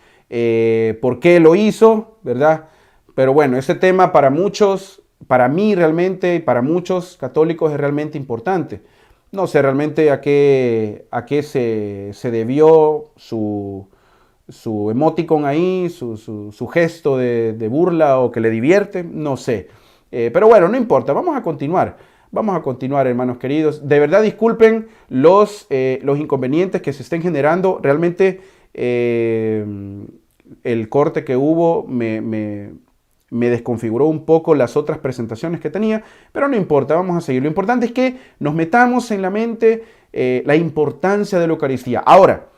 por qué lo hizo, ¿verdad? Pero bueno, este tema para muchos, para mí realmente y para muchos católicos es realmente importante. No sé realmente a qué se debió su emoticon ahí, su gesto de burla o que le divierte, no sé. Pero bueno, no importa, vamos a continuar. Vamos a continuar, hermanos queridos. De verdad, disculpen los inconvenientes que se estén generando. Realmente el corte que hubo me desconfiguró un poco las otras presentaciones que tenía, pero no importa, vamos a seguir. Lo importante es que nos metamos en la mente la importancia de la Eucaristía. Ahora,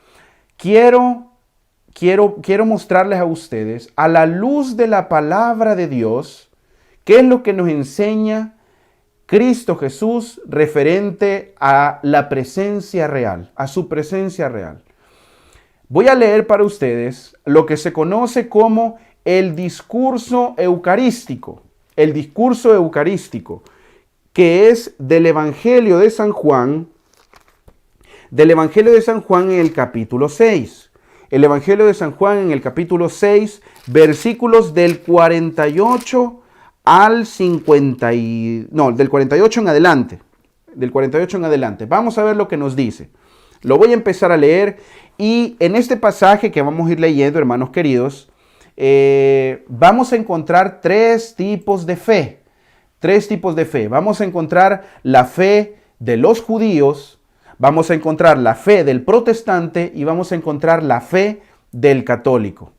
quiero mostrarles a ustedes, a la luz de la palabra de Dios, qué es lo que nos enseña Cristo Jesús referente a la presencia real, a su presencia real. Voy a leer para ustedes lo que se conoce como el discurso eucarístico. El discurso eucarístico, que es del Evangelio de San Juan, en el capítulo 6. El Evangelio de San Juan en el capítulo 6, versículos del 48 al 50 del 48 en adelante. Del 48 en adelante. Vamos a ver lo que nos dice. Lo voy a empezar a leer y en este pasaje que vamos a ir leyendo, hermanos queridos, vamos a encontrar tres tipos de fe. Tres tipos de fe. Vamos a encontrar la fe de los judíos, vamos a encontrar la fe del protestante y vamos a encontrar la fe del católico.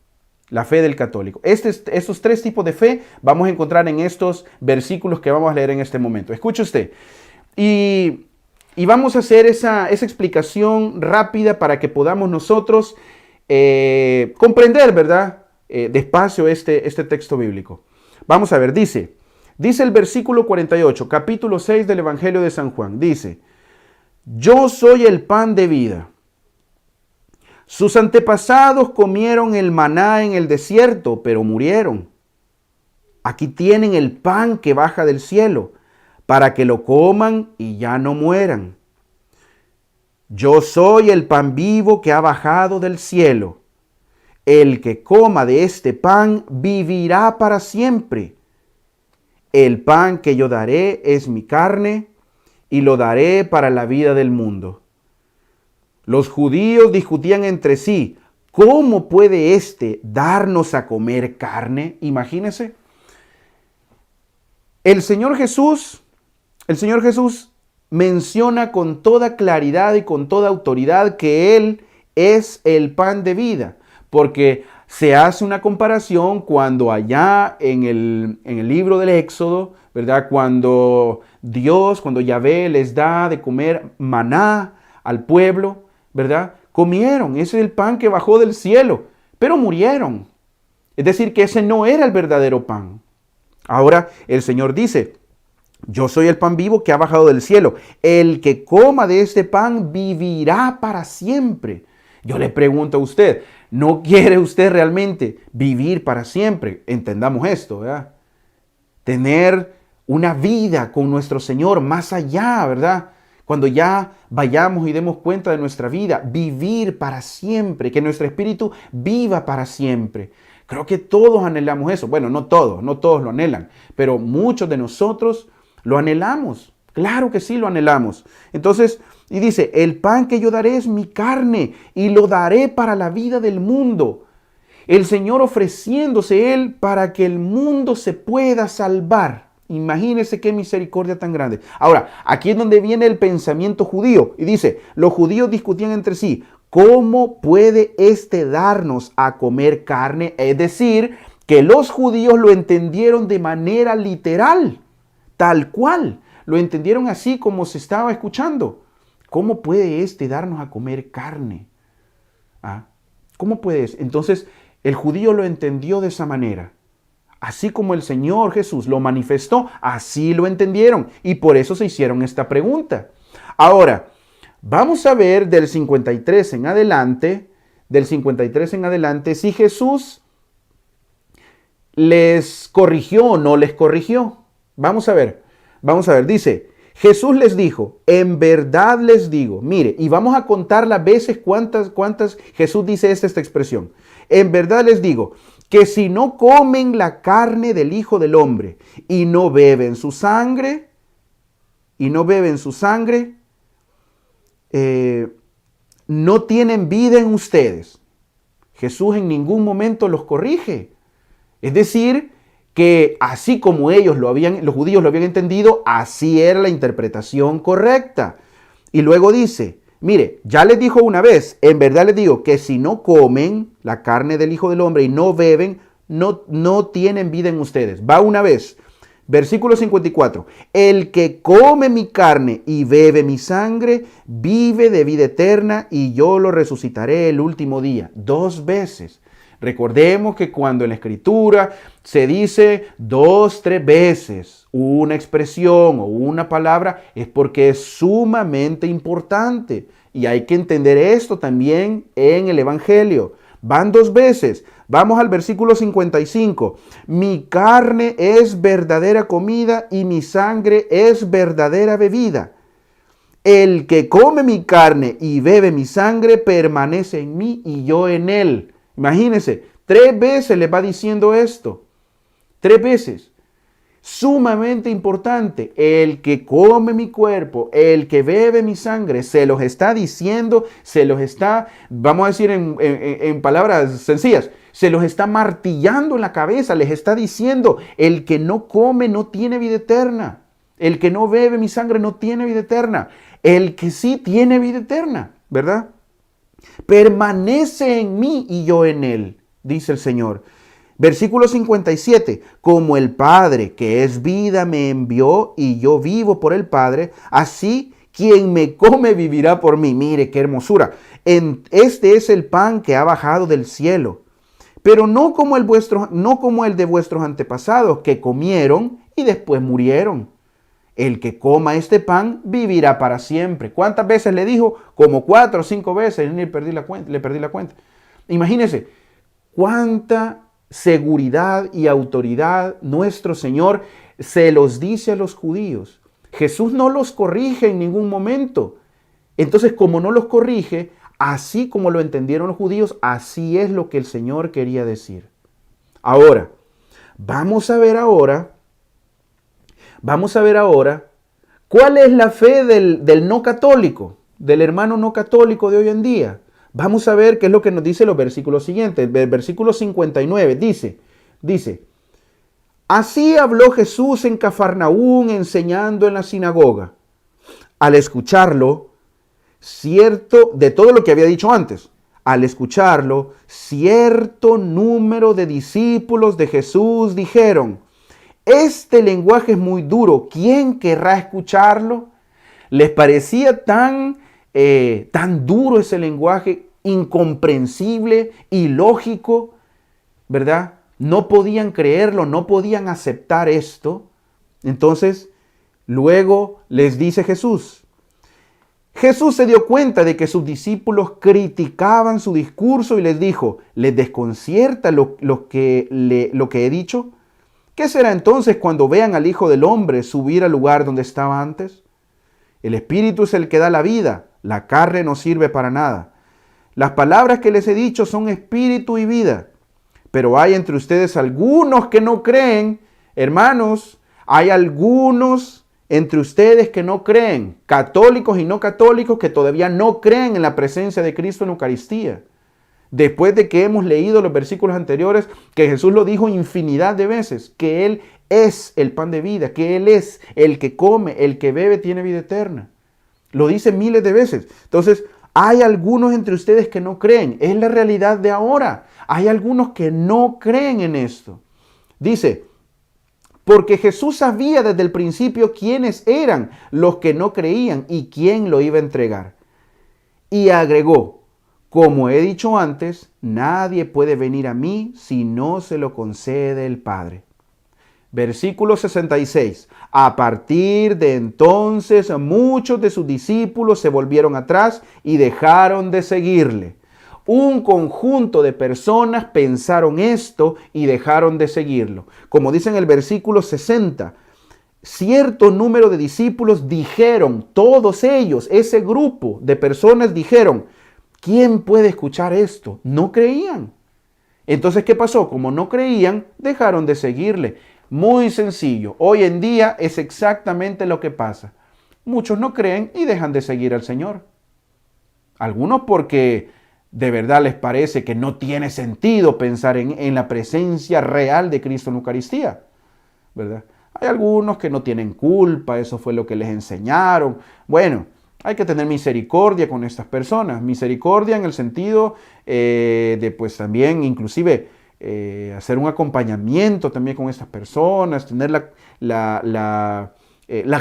La fe del católico. Estos tres tipos de fe vamos a encontrar en estos versículos que vamos a leer en este momento. Escuche usted. Y vamos a hacer esa explicación rápida para que podamos nosotros comprender, ¿verdad? Despacio este texto bíblico. Vamos a ver, dice el versículo 48, capítulo 6 del Evangelio de San Juan. Dice, yo soy el pan de vida. Sus antepasados comieron el maná en el desierto, pero murieron. Aquí tienen el pan que baja del cielo, para que lo coman y ya no mueran. Yo soy el pan vivo que ha bajado del cielo. El que coma de este pan vivirá para siempre. El pan que yo daré es mi carne y lo daré para la vida del mundo. Los judíos discutían entre sí, ¿cómo puede éste darnos a comer carne? Imagínense. El Señor Jesús menciona con toda claridad y con toda autoridad que Él es el pan de vida, porque se hace una comparación cuando allá en el libro del Éxodo, ¿verdad? Cuando Yahvé les da de comer maná al pueblo, ¿verdad? Comieron, ese es el pan que bajó del cielo, pero murieron. Es decir, que ese no era el verdadero pan. Ahora el Señor dice, yo soy el pan vivo que ha bajado del cielo. El que coma de este pan vivirá para siempre. Yo le pregunto a usted, ¿no quiere usted realmente vivir para siempre? Entendamos esto, ¿verdad? Tener una vida con nuestro Señor más allá, ¿verdad? Cuando ya vayamos y demos cuenta de nuestra vida, vivir para siempre, que nuestro espíritu viva para siempre. Creo que todos anhelamos eso. Bueno, no todos lo anhelan, pero muchos de nosotros lo anhelamos. Claro que sí lo anhelamos. Entonces, y dice, el pan que yo daré es mi carne y lo daré para la vida del mundo. El Señor ofreciéndose Él para que el mundo se pueda salvar. Imagínense qué misericordia tan grande. Ahora, aquí es donde viene el pensamiento judío. Y dice, los judíos discutían entre sí, ¿cómo puede éste darnos a comer carne? Es decir, que los judíos lo entendieron de manera literal, tal cual. Lo entendieron así como se estaba escuchando. ¿Cómo puede este darnos a comer carne? ¿Ah? ¿Cómo puede? Entonces, el judío lo entendió de esa manera. Así como el Señor Jesús lo manifestó, así lo entendieron. Y por eso se hicieron esta pregunta. Ahora, vamos a ver del 53 en adelante, si Jesús les corrigió o no les corrigió. Vamos a ver, dice, Jesús les dijo, en verdad les digo, mire, y vamos a contar las veces cuántas Jesús dice esta expresión. En verdad les digo, que si no comen la carne del Hijo del Hombre y no beben su sangre, no tienen vida en ustedes. Jesús en ningún momento los corrige. Es decir, que así como los judíos lo habían entendido, así era la interpretación correcta. Y luego dice, mire, ya les dijo una vez, en verdad les digo que si no comen la carne del Hijo del Hombre y no beben, no tienen vida en ustedes. Va una vez. Versículo 54. El que come mi carne y bebe mi sangre, vive de vida eterna y yo lo resucitaré el último día. 2 veces. Recordemos que cuando en la Escritura se dice 2, 3 veces una expresión o una palabra, es porque es sumamente importante. Y hay que entender esto también en el Evangelio. Van 2 veces. Vamos al versículo 55. Mi carne es verdadera comida y mi sangre es verdadera bebida. El que come mi carne y bebe mi sangre permanece en mí y yo en él. Imagínense, 3 veces le va diciendo esto. 3 veces. Sumamente importante. El que come mi cuerpo, el que bebe mi sangre, se los está diciendo, vamos a decir en palabras sencillas, se los está martillando en la cabeza, les está diciendo, el que no come no tiene vida eterna. El que no bebe mi sangre no tiene vida eterna. El que sí tiene vida eterna, ¿verdad? Permanece en mí y yo en él, dice el Señor. Versículo 57. Como el Padre, que es vida, me envió y yo vivo por el Padre, así quien me come vivirá por mí. Mire qué hermosura. Este es el pan que ha bajado del cielo, pero no como el de vuestros antepasados, que comieron y después murieron. El que coma este pan vivirá para siempre. ¿Cuántas veces le dijo? Como 4 o 5 veces. Le perdí la cuenta. Imagínense cuánta seguridad y autoridad nuestro Señor se los dice a los judíos. Jesús no los corrige en ningún momento. Entonces, como no los corrige, así como lo entendieron los judíos, así es lo que el Señor quería decir. Ahora, vamos a ver ahora, cuál es la fe del no católico, del hermano no católico de hoy en día. Vamos a ver qué es lo que nos dice los versículos siguientes. El versículo 59 dice, así habló Jesús en Cafarnaúm enseñando en la sinagoga. Al escucharlo, de todo lo que había dicho antes, al escucharlo, cierto número de discípulos de Jesús dijeron, este lenguaje es muy duro, ¿quién querrá escucharlo? Les parecía tan duro ese lenguaje, incomprensible, ilógico, ¿verdad? No podían creerlo, no podían aceptar esto. Entonces, luego les dice Jesús se dio cuenta de que sus discípulos criticaban su discurso y les dijo, ¿les desconcierta lo que he dicho? ¿Qué será entonces cuando vean al Hijo del Hombre subir al lugar donde estaba antes? El Espíritu es el que da la vida, la carne no sirve para nada. Las palabras que les he dicho son espíritu y vida. Pero hay entre ustedes algunos que no creen. Hermanos, hay algunos entre ustedes que no creen, católicos y no católicos, que todavía no creen en la presencia de Cristo en Eucaristía. Después de que hemos leído los versículos anteriores, que Jesús lo dijo infinidad de veces, que Él es el pan de vida, que Él es el que come, el que bebe tiene vida eterna. Lo dice miles de veces. Entonces, Hay algunos entre ustedes que no creen. Es la realidad de ahora. Hay algunos que no creen en esto. Dice, porque Jesús sabía desde el principio quiénes eran los que no creían y quién lo iba a entregar. Y agregó, como he dicho antes, nadie puede venir a mí si no se lo concede el Padre. Versículo 66. A partir de entonces muchos de sus discípulos se volvieron atrás y dejaron de seguirle. Un conjunto de personas pensaron esto y dejaron de seguirlo. Como dice en el versículo 60, cierto número de discípulos dijeron, todos ellos, ese grupo de personas dijeron, ¿quién puede escuchar esto? No creían. Entonces, ¿qué pasó? Como no creían, dejaron de seguirle. Muy sencillo. Hoy en día es exactamente lo que pasa. Muchos no creen y dejan de seguir al Señor. Algunos porque de verdad les parece que no tiene sentido pensar en la presencia real de Cristo en la Eucaristía, ¿verdad? Hay algunos que no tienen culpa, eso fue lo que les enseñaron. Bueno, hay que tener misericordia con estas personas. Misericordia en el sentido de pues también inclusive hacer un acompañamiento también con estas personas, tener la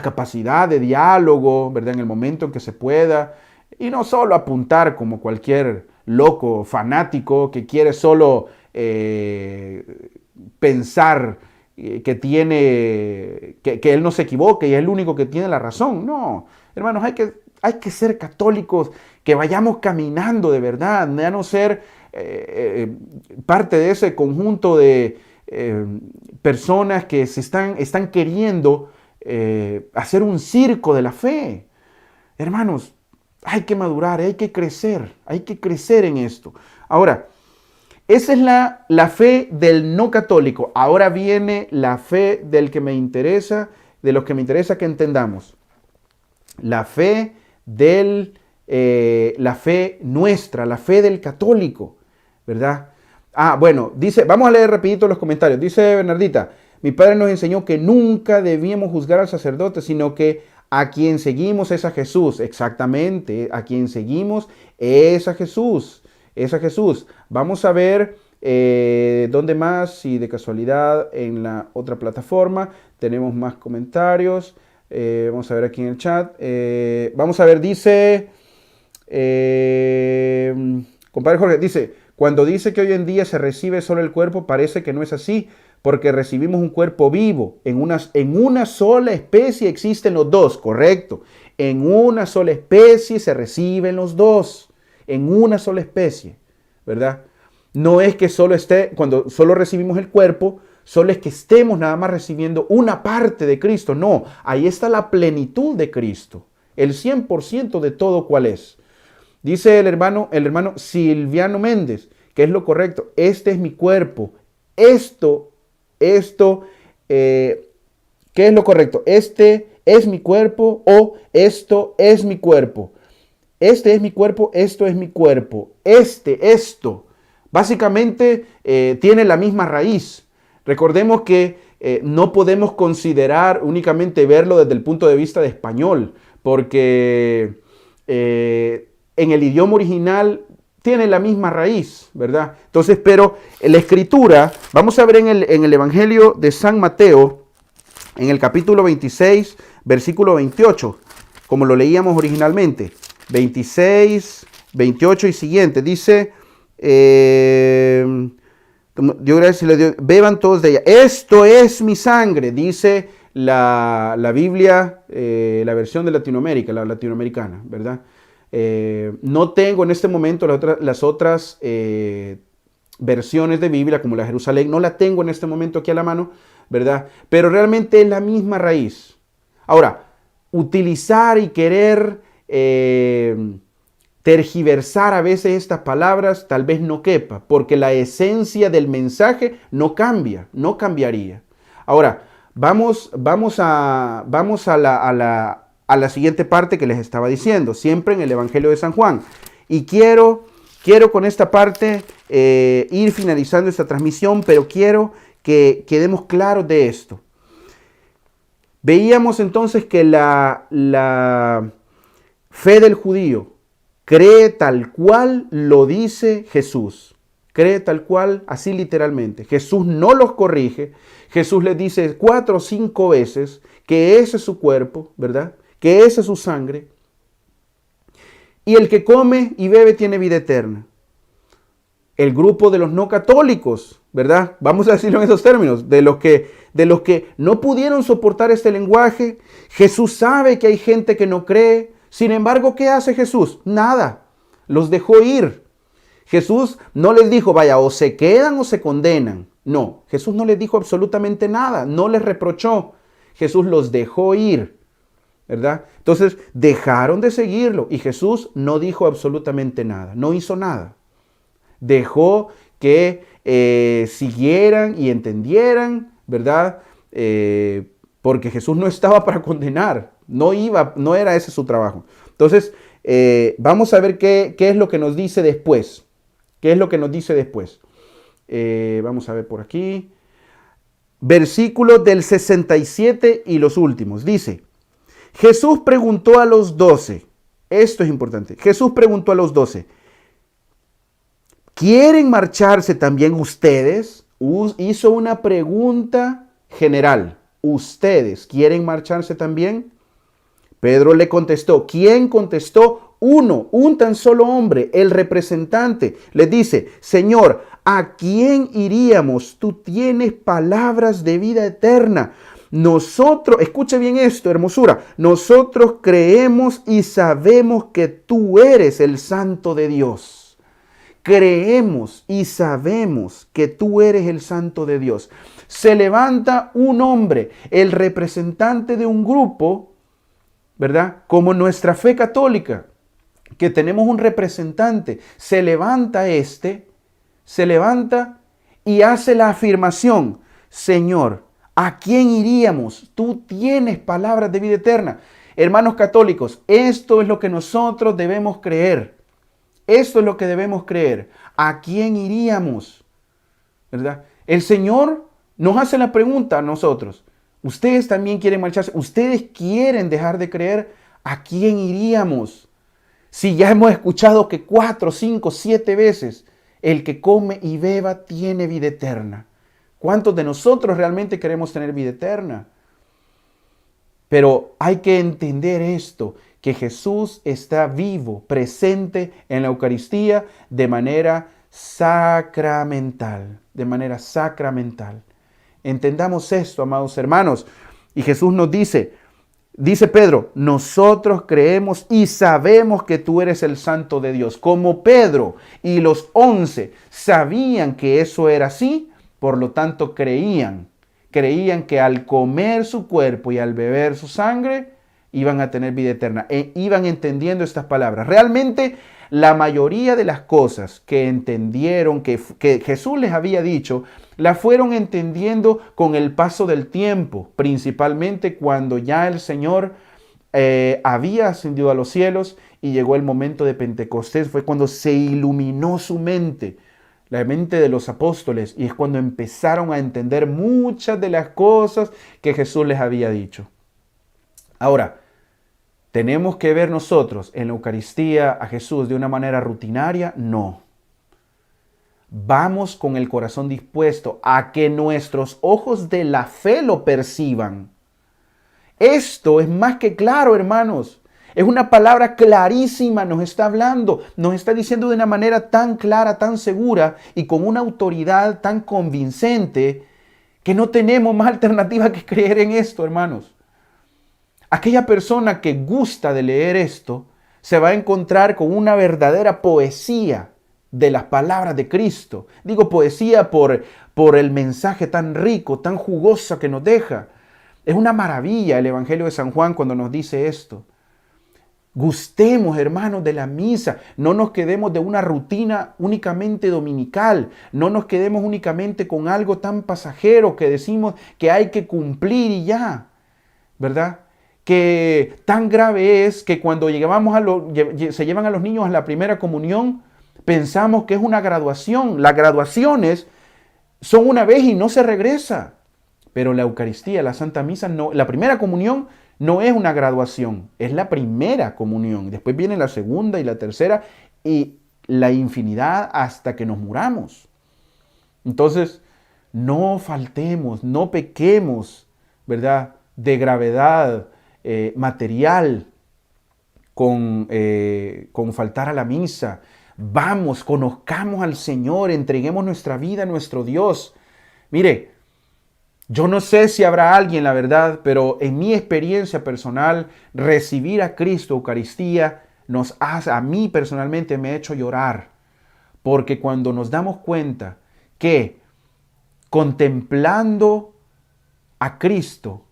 capacidad de diálogo, ¿verdad? En el momento en que se pueda. Y no solo apuntar como cualquier loco fanático que quiere solo pensar que él no se equivoque y es el único que tiene la razón. No, hermanos, hay que ser católicos, que vayamos caminando de verdad, ya no ser parte de ese conjunto de personas que están queriendo hacer un circo de la fe. Hermanos, hay que madurar, hay que crecer en esto. Ahora, esa es la fe del no católico. Ahora viene la fe del que me interesa, de los que me interesa que entendamos. La fe la fe nuestra, la fe del católico, ¿verdad? Bueno, dice, vamos a leer rapidito los comentarios. Dice Bernardita, mi padre nos enseñó que nunca debíamos juzgar al sacerdote, sino que a quien seguimos es a Jesús. Exactamente, a quien seguimos es a Jesús. Es a Jesús. Vamos a ver dónde más, si de casualidad en la otra plataforma tenemos más comentarios. Vamos a ver aquí en el chat. Vamos a ver, dice, compadre Jorge, dice, cuando dice que hoy en día se recibe solo el cuerpo, parece que no es así, porque recibimos un cuerpo vivo. En una sola especie existen los dos, correcto. En una sola especie se reciben los dos. En una sola especie, ¿verdad? No es que cuando solo recibimos el cuerpo, solo es que estemos nada más recibiendo una parte de Cristo. No, ahí está la plenitud de Cristo, el 100% de todo cual es. Dice el hermano Silviano Méndez, que es lo correcto. Este es mi cuerpo. ¿Qué es lo correcto? Este es mi cuerpo o esto es mi cuerpo. Este es mi cuerpo, esto es mi cuerpo. Esto. Básicamente tiene la misma raíz. Recordemos que no podemos considerar únicamente verlo desde el punto de vista de español, porque en el idioma original tiene la misma raíz, ¿verdad? Entonces, pero la escritura, vamos a ver en el Evangelio de San Mateo, en el capítulo 26, versículo 28, como lo leíamos originalmente, 26, 28 y siguiente, dice, Dios gracias le dio, beban todos de ella. Esto es mi sangre, dice la Biblia, la versión de Latinoamérica, la latinoamericana, ¿verdad? No tengo en este momento las otras versiones de Biblia, como la Jerusalén, no la tengo en este momento aquí a la mano, ¿verdad? Pero realmente es la misma raíz. Ahora, utilizar y querer tergiversar a veces estas palabras tal vez no quepa, porque la esencia del mensaje no cambiaría. Ahora, vamos a la siguiente parte que les estaba diciendo, siempre en el Evangelio de San Juan. Y quiero con esta parte ir finalizando esta transmisión, pero quiero que quedemos claros de esto. Veíamos entonces que la fe del judío cree tal cual lo dice Jesús. Cree tal cual, así literalmente. Jesús no los corrige. Jesús les dice 4 o 5 veces que ese es su cuerpo, ¿verdad? Que esa es su sangre. Y el que come y bebe tiene vida eterna. El grupo de los no católicos, ¿verdad? Vamos a decirlo en esos términos, de los que no pudieron soportar este lenguaje. Jesús sabe que hay gente que no cree. Sin embargo, ¿qué hace Jesús? Nada. Los dejó ir. Jesús no les dijo, vaya, o se quedan o se condenan. No, Jesús no les dijo absolutamente nada. No les reprochó. Jesús los dejó ir, ¿verdad? Entonces, dejaron de seguirlo y Jesús no dijo absolutamente nada. No hizo nada. Dejó que siguieran y entendieran, ¿verdad? Porque Jesús no estaba para condenar, no era ese su trabajo. Entonces, vamos a ver qué es lo que nos dice después. ¿Qué es lo que nos dice después? Vamos a ver por aquí. Versículos del 67 y los últimos. Dice, Jesús preguntó a los 12. Esto es importante. Jesús preguntó a los 12. ¿Quieren marcharse también ustedes? Hizo una pregunta general. ¿Ustedes quieren marcharse también? Pedro le contestó. ¿Quién contestó? Un tan solo hombre, el representante. Le dice, Señor, ¿a quién iríamos? Tú tienes palabras de vida eterna. Nosotros, escuche bien esto, hermosura. Nosotros creemos y sabemos que tú eres el Santo de Dios. Creemos y sabemos que tú eres el Santo de Dios. Se levanta un hombre, el representante de un grupo, ¿verdad? Como nuestra fe católica, que tenemos un representante. Se levanta y hace la afirmación, Señor, ¿a quién iríamos? Tú tienes palabras de vida eterna. Hermanos católicos, esto es lo que nosotros debemos creer. Esto es lo que debemos creer. ¿A quién iríamos? ¿Verdad? El Señor nos hace la pregunta a nosotros. ¿Ustedes también quieren marcharse? ¿Ustedes quieren dejar de creer? ¿A quién iríamos? Si ya hemos escuchado que 4, 5, 7 veces el que come y beba tiene vida eterna. ¿Cuántos de nosotros realmente queremos tener vida eterna? Pero hay que entender esto, que Jesús está vivo, presente en la Eucaristía de manera sacramental, Entendamos esto, amados hermanos. Y Jesús nos dice Pedro, nosotros creemos y sabemos que tú eres el Santo de Dios. Como Pedro y los 11 sabían que eso era así, por lo tanto creían que al comer su cuerpo y al beber su sangre, iban a tener vida eterna. Iban entendiendo estas palabras. Realmente, la mayoría de las cosas que entendieron, que Jesús les había dicho, las fueron entendiendo con el paso del tiempo. Principalmente cuando ya el Señor había ascendido a los cielos y llegó el momento de Pentecostés. Fue cuando se iluminó su mente, la mente de los apóstoles. Y es cuando empezaron a entender muchas de las cosas que Jesús les había dicho. Ahora, ¿tenemos que ver nosotros en la Eucaristía a Jesús de una manera rutinaria? No. Vamos con el corazón dispuesto a que nuestros ojos de la fe lo perciban. Esto es más que claro, hermanos. Es una palabra clarísima, nos está hablando, nos está diciendo de una manera tan clara, tan segura y con una autoridad tan convincente que no tenemos más alternativa que creer en esto, hermanos. Aquella persona que gusta de leer esto se va a encontrar con una verdadera poesía de las palabras de Cristo. Digo poesía por el mensaje tan rico, tan jugosa que nos deja. Es una maravilla el Evangelio de San Juan cuando nos dice esto. Gustemos, hermanos, de la misa. No nos quedemos de una rutina únicamente dominical. No nos quedemos únicamente con algo tan pasajero que decimos que hay que cumplir y ya, ¿verdad? Que tan grave es que cuando se llevan a los niños a la primera comunión, pensamos que es una graduación. Las graduaciones son una vez y no se regresa. Pero la Eucaristía, la Santa Misa, no, la primera comunión No es una graduación, es la primera comunión. Después viene la segunda y la tercera y la infinidad hasta que nos muramos. Entonces, no faltemos, no pequemos, ¿verdad? De gravedad material con faltar a la misa. Vamos, conozcamos al Señor, entreguemos nuestra vida a nuestro Dios. Mire, yo no sé si habrá alguien, la verdad, pero en mi experiencia personal, recibir a Cristo, Eucaristía, a mí personalmente me ha hecho llorar. Porque cuando nos damos cuenta que contemplando a Cristo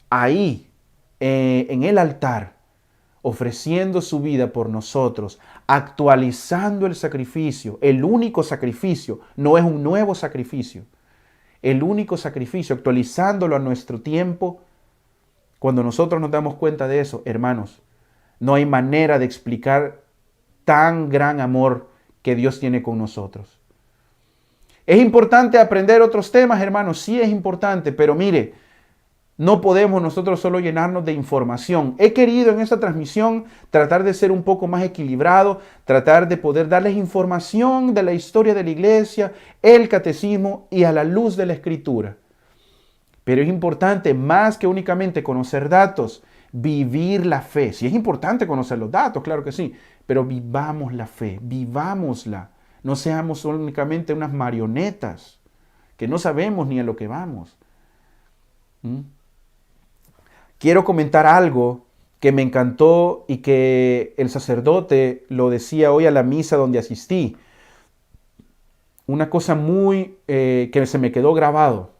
ahí, en el altar, ofreciendo su vida por nosotros, actualizando el sacrificio, el único sacrificio, no es un nuevo sacrificio, el único sacrificio, actualizándolo a nuestro tiempo. Cuando nosotros nos damos cuenta de eso, hermanos, no hay manera de explicar tan gran amor que Dios tiene con nosotros. ¿Es importante aprender otros temas, hermanos? Sí es importante, pero mire, no podemos nosotros solo llenarnos de información. He querido en esta transmisión tratar de ser un poco más equilibrado, tratar de poder darles información de la historia de la iglesia, el catecismo y a la luz de la escritura. Pero es importante, más que únicamente conocer datos, vivir la fe. Sí es importante conocer los datos, claro que sí, pero vivamos la fe, vivámosla. No seamos únicamente unas marionetas que no sabemos ni a lo que vamos. Quiero comentar algo que me encantó y que el sacerdote lo decía hoy a la misa donde asistí. Una cosa muy que se me quedó grabado.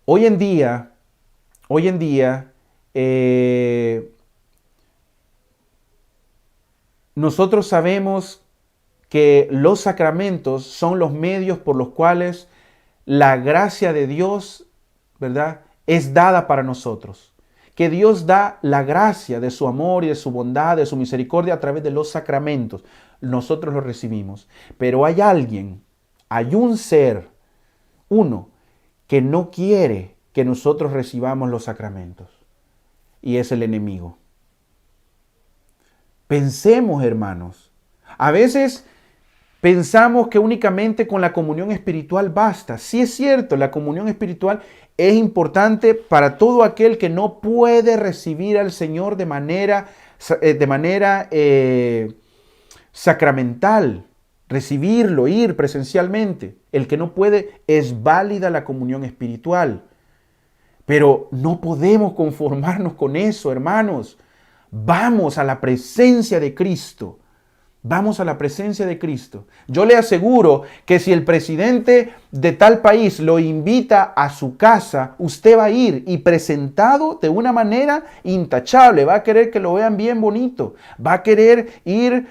Hoy en día, nosotros sabemos que los sacramentos son los medios por los cuales la gracia de Dios, ¿verdad?, es dada para nosotros. Que Dios da la gracia de su amor y de su bondad, de su misericordia a través de los sacramentos. Nosotros los recibimos. Pero hay alguien, hay un ser, uno, que no quiere que nosotros recibamos los sacramentos. Y es el enemigo. Pensemos, hermanos. A veces pensamos que únicamente con la comunión espiritual basta. Sí es cierto, la comunión espiritual es importante para todo aquel que no puede recibir al Señor de manera sacramental, recibirlo, ir presencialmente. El que no puede, es válida la comunión espiritual. Pero no podemos conformarnos con eso, hermanos. Vamos a la presencia de Cristo. Vamos a la presencia de Cristo. Yo le aseguro que si el presidente de tal país lo invita a su casa, usted va a ir y presentado de una manera intachable. Va a querer que lo vean bien bonito. Va a querer ir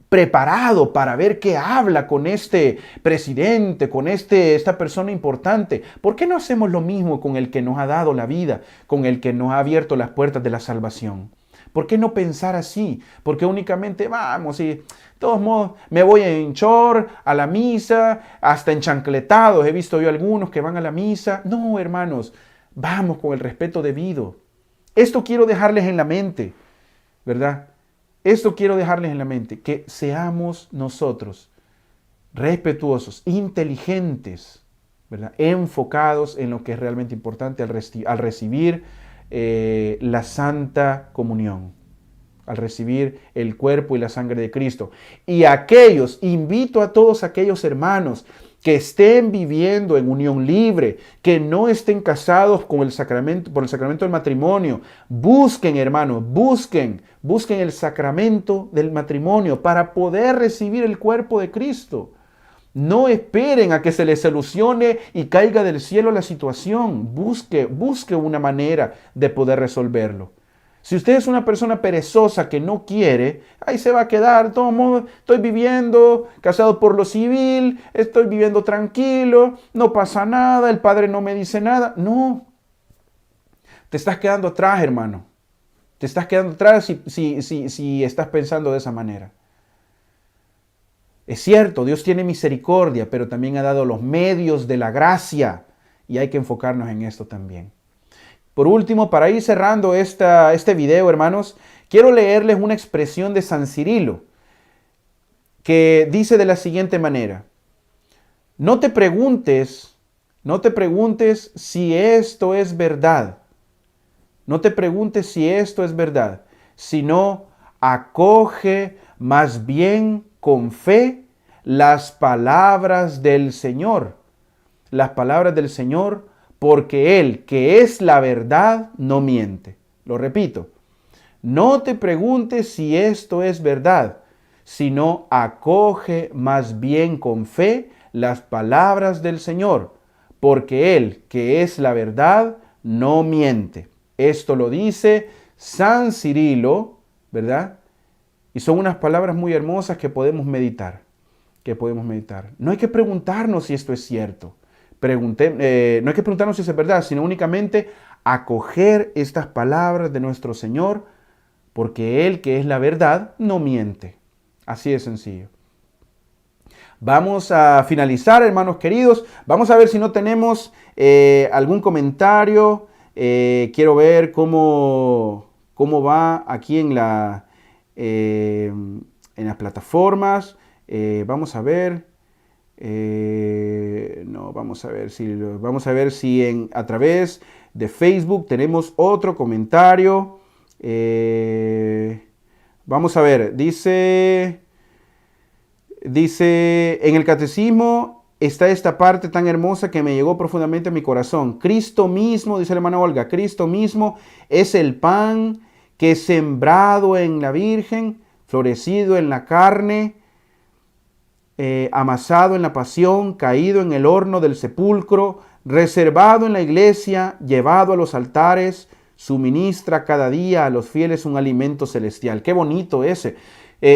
preparado para ver qué habla con este presidente, con esta persona importante. ¿Por qué no hacemos lo mismo con el que nos ha dado la vida, con el que nos ha abierto las puertas de la salvación? ¿Por qué no pensar así? Porque únicamente vamos y de todos modos me voy en short a la misa, hasta enchancletados. He visto yo algunos que van a la misa. No, hermanos, vamos con el respeto debido. Esto quiero dejarles en la mente, ¿verdad? Esto quiero dejarles en la mente, que seamos nosotros respetuosos, inteligentes, ¿verdad?, enfocados en lo que es realmente importante al recibir la Santa Comunión, al recibir el cuerpo y la sangre de Cristo. Y invito a todos aquellos hermanos que estén viviendo en unión libre, que no estén casados con el sacramento, por el sacramento del matrimonio, busquen, hermanos, busquen el sacramento del matrimonio para poder recibir el cuerpo de Cristo. No esperen a que se les solucione y caiga del cielo la situación. Busque una manera de poder resolverlo. Si usted es una persona perezosa que no quiere, ahí se va a quedar. De todos modos, estoy viviendo casado por lo civil, estoy viviendo tranquilo, no pasa nada, el padre no me dice nada. No. Te estás quedando atrás, hermano. Te estás quedando atrás si estás pensando de esa manera. Es cierto, Dios tiene misericordia, pero también ha dado los medios de la gracia y hay que enfocarnos en esto también. Por último, para ir cerrando este video, hermanos, quiero leerles una expresión de San Cirilo que dice de la siguiente manera: no te preguntes si esto es verdad. No te preguntes si esto es verdad, sino acoge más bien con fe las palabras del Señor. Las palabras del Señor, porque Él, que es la verdad, no miente. Lo repito, no te preguntes si esto es verdad, sino acoge más bien con fe las palabras del Señor, porque Él, que es la verdad, no miente. Esto lo dice San Cirilo, ¿verdad? Y son unas palabras muy hermosas que podemos meditar. No hay que preguntarnos si esto es cierto. No hay que preguntarnos si es verdad, sino únicamente acoger estas palabras de nuestro Señor, porque Él, que es la verdad, no miente. Así de sencillo. Vamos a finalizar, hermanos queridos. Vamos a ver si no tenemos algún comentario. Quiero ver cómo va aquí en las plataformas. Vamos a ver. Vamos a ver si a través de Facebook tenemos otro comentario. Vamos a ver, dice, en el catecismo está esta parte tan hermosa que me llegó profundamente a mi corazón. Cristo mismo, dice la hermana Olga, Cristo mismo es el pan que sembrado en la Virgen, florecido en la carne, amasado en la pasión, caído en el horno del sepulcro, reservado en la iglesia, llevado a los altares, suministra cada día a los fieles un alimento celestial. Qué bonito ese.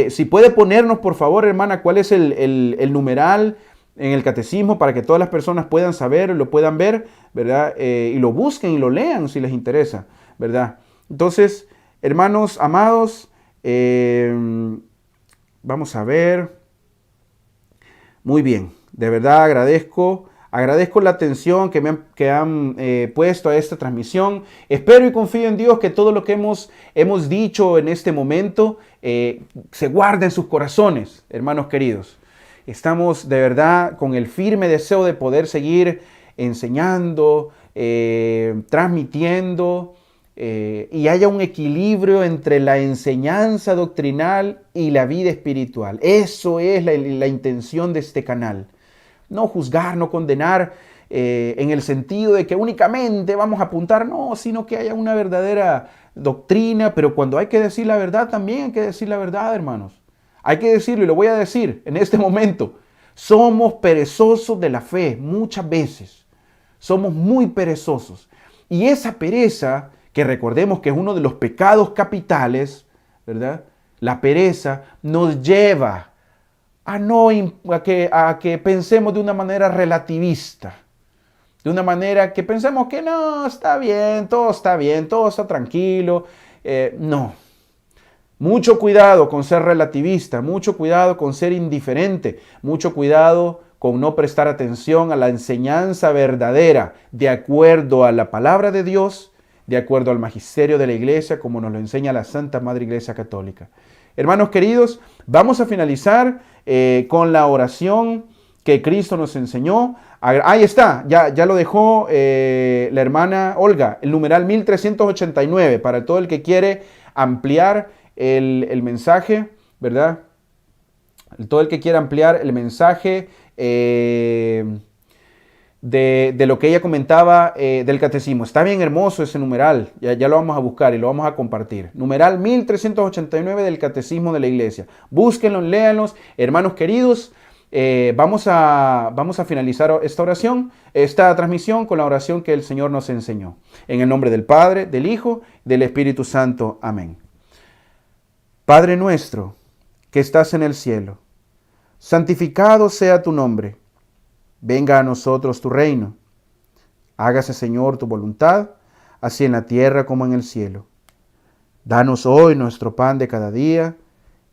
Si puede ponernos, por favor, hermana, cuál es el numeral en el catecismo para que todas las personas puedan saber, lo puedan ver, ¿verdad? Y lo busquen y lo lean si les interesa, ¿verdad? Entonces, hermanos amados, vamos a ver. Muy bien, de verdad agradezco la atención que han puesto a esta transmisión. Espero y confío en Dios que todo lo que hemos dicho en este momento se guarde en sus corazones, hermanos queridos. Estamos de verdad con el firme deseo de poder seguir enseñando, transmitiendo, y haya un equilibrio entre la enseñanza doctrinal y la vida espiritual. Eso es la intención de este canal. No juzgar, no condenar en el sentido de que únicamente vamos a apuntar, no, sino que haya una verdadera doctrina, pero cuando hay que decir la verdad, también hay que decir la verdad, hermanos. Hay que decirlo y lo voy a decir en este momento. Somos perezosos de la fe muchas veces. Somos muy perezosos. Y esa pereza, que recordemos que es uno de los pecados capitales, ¿verdad? La pereza nos lleva a que pensemos de una manera relativista, de una manera que pensemos que no, está bien, todo está tranquilo. No. Mucho cuidado con ser relativista, mucho cuidado con ser indiferente, mucho cuidado con no prestar atención a la enseñanza verdadera, de acuerdo a la palabra de Dios, de acuerdo al magisterio de la Iglesia, como nos lo enseña la Santa Madre Iglesia Católica. Hermanos queridos, vamos a finalizar con la oración que Cristo nos enseñó. Ahí está, ya lo dejó la hermana Olga, el numeral 1389, para todo el que quiere ampliar el mensaje, ¿verdad? Todo el que quiera ampliar el mensaje de lo que ella comentaba del catecismo. Está bien hermoso ese numeral, ya lo vamos a buscar y lo vamos a compartir. Numeral 1389 del Catecismo de la Iglesia. Búsquenlo, léanlos, hermanos queridos. Vamos a finalizar esta transmisión con la oración que el Señor nos enseñó. En el nombre del Padre, del Hijo, del Espíritu Santo. Amén. Padre nuestro, que estás en el cielo, santificado sea tu nombre. Venga a nosotros tu reino. Hágase, Señor, tu voluntad, así en la tierra como en el cielo. Danos hoy nuestro pan de cada día,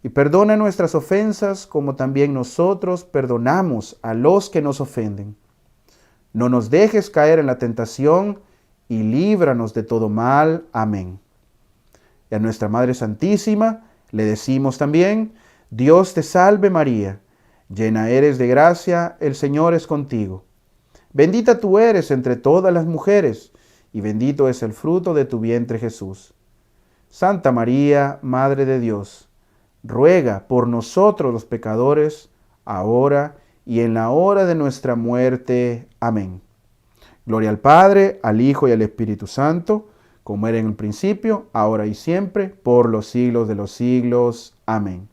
y perdona nuestras ofensas como también nosotros perdonamos a los que nos ofenden. No nos dejes caer en la tentación, y líbranos de todo mal. Amén. Y a nuestra Madre Santísima le decimos también: Dios te salve María, llena eres de gracia, el Señor es contigo. Bendita tú eres entre todas las mujeres, y bendito es el fruto de tu vientre Jesús. Santa María, Madre de Dios, ruega por nosotros los pecadores, ahora y en la hora de nuestra muerte. Amén. Gloria al Padre, al Hijo y al Espíritu Santo, como era en el principio, ahora y siempre, por los siglos de los siglos. Amén.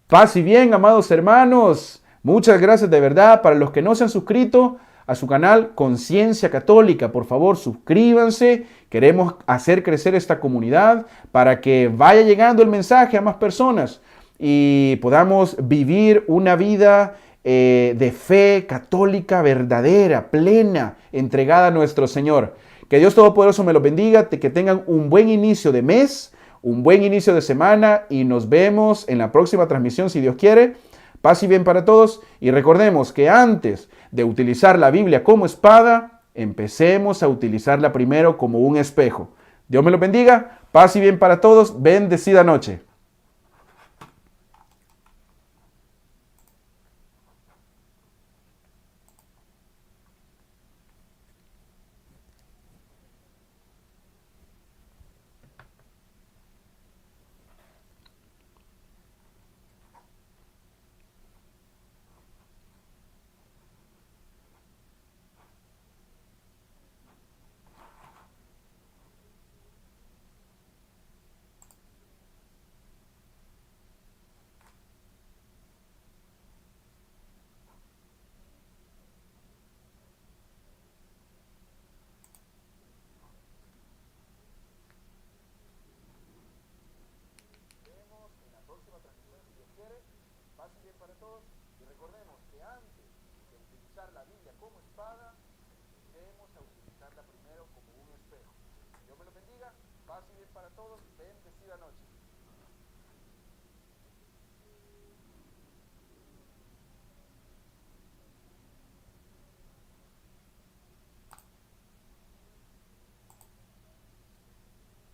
Paz y bien, amados hermanos. Muchas gracias de verdad. Para los que no se han suscrito a su canal Conciencia Católica, por favor, suscríbanse. Queremos hacer crecer esta comunidad para que vaya llegando el mensaje a más personas y podamos vivir una vida de fe católica verdadera, plena, entregada a nuestro Señor. Que Dios Todopoderoso me los bendiga, que tengan un buen inicio de mes, un buen inicio de semana y nos vemos en la próxima transmisión si Dios quiere. Paz y bien para todos y recordemos que antes de utilizar la Biblia como espada, empecemos a utilizarla primero como un espejo. Dios me los bendiga, paz y bien para todos, bendecida noche. Paz y bien para todos y recordemos que antes de utilizar la Biblia como espada, empecemos a utilizarla primero como un espejo. Dios me lo bendiga, paz y bien para todos, bendecida noche.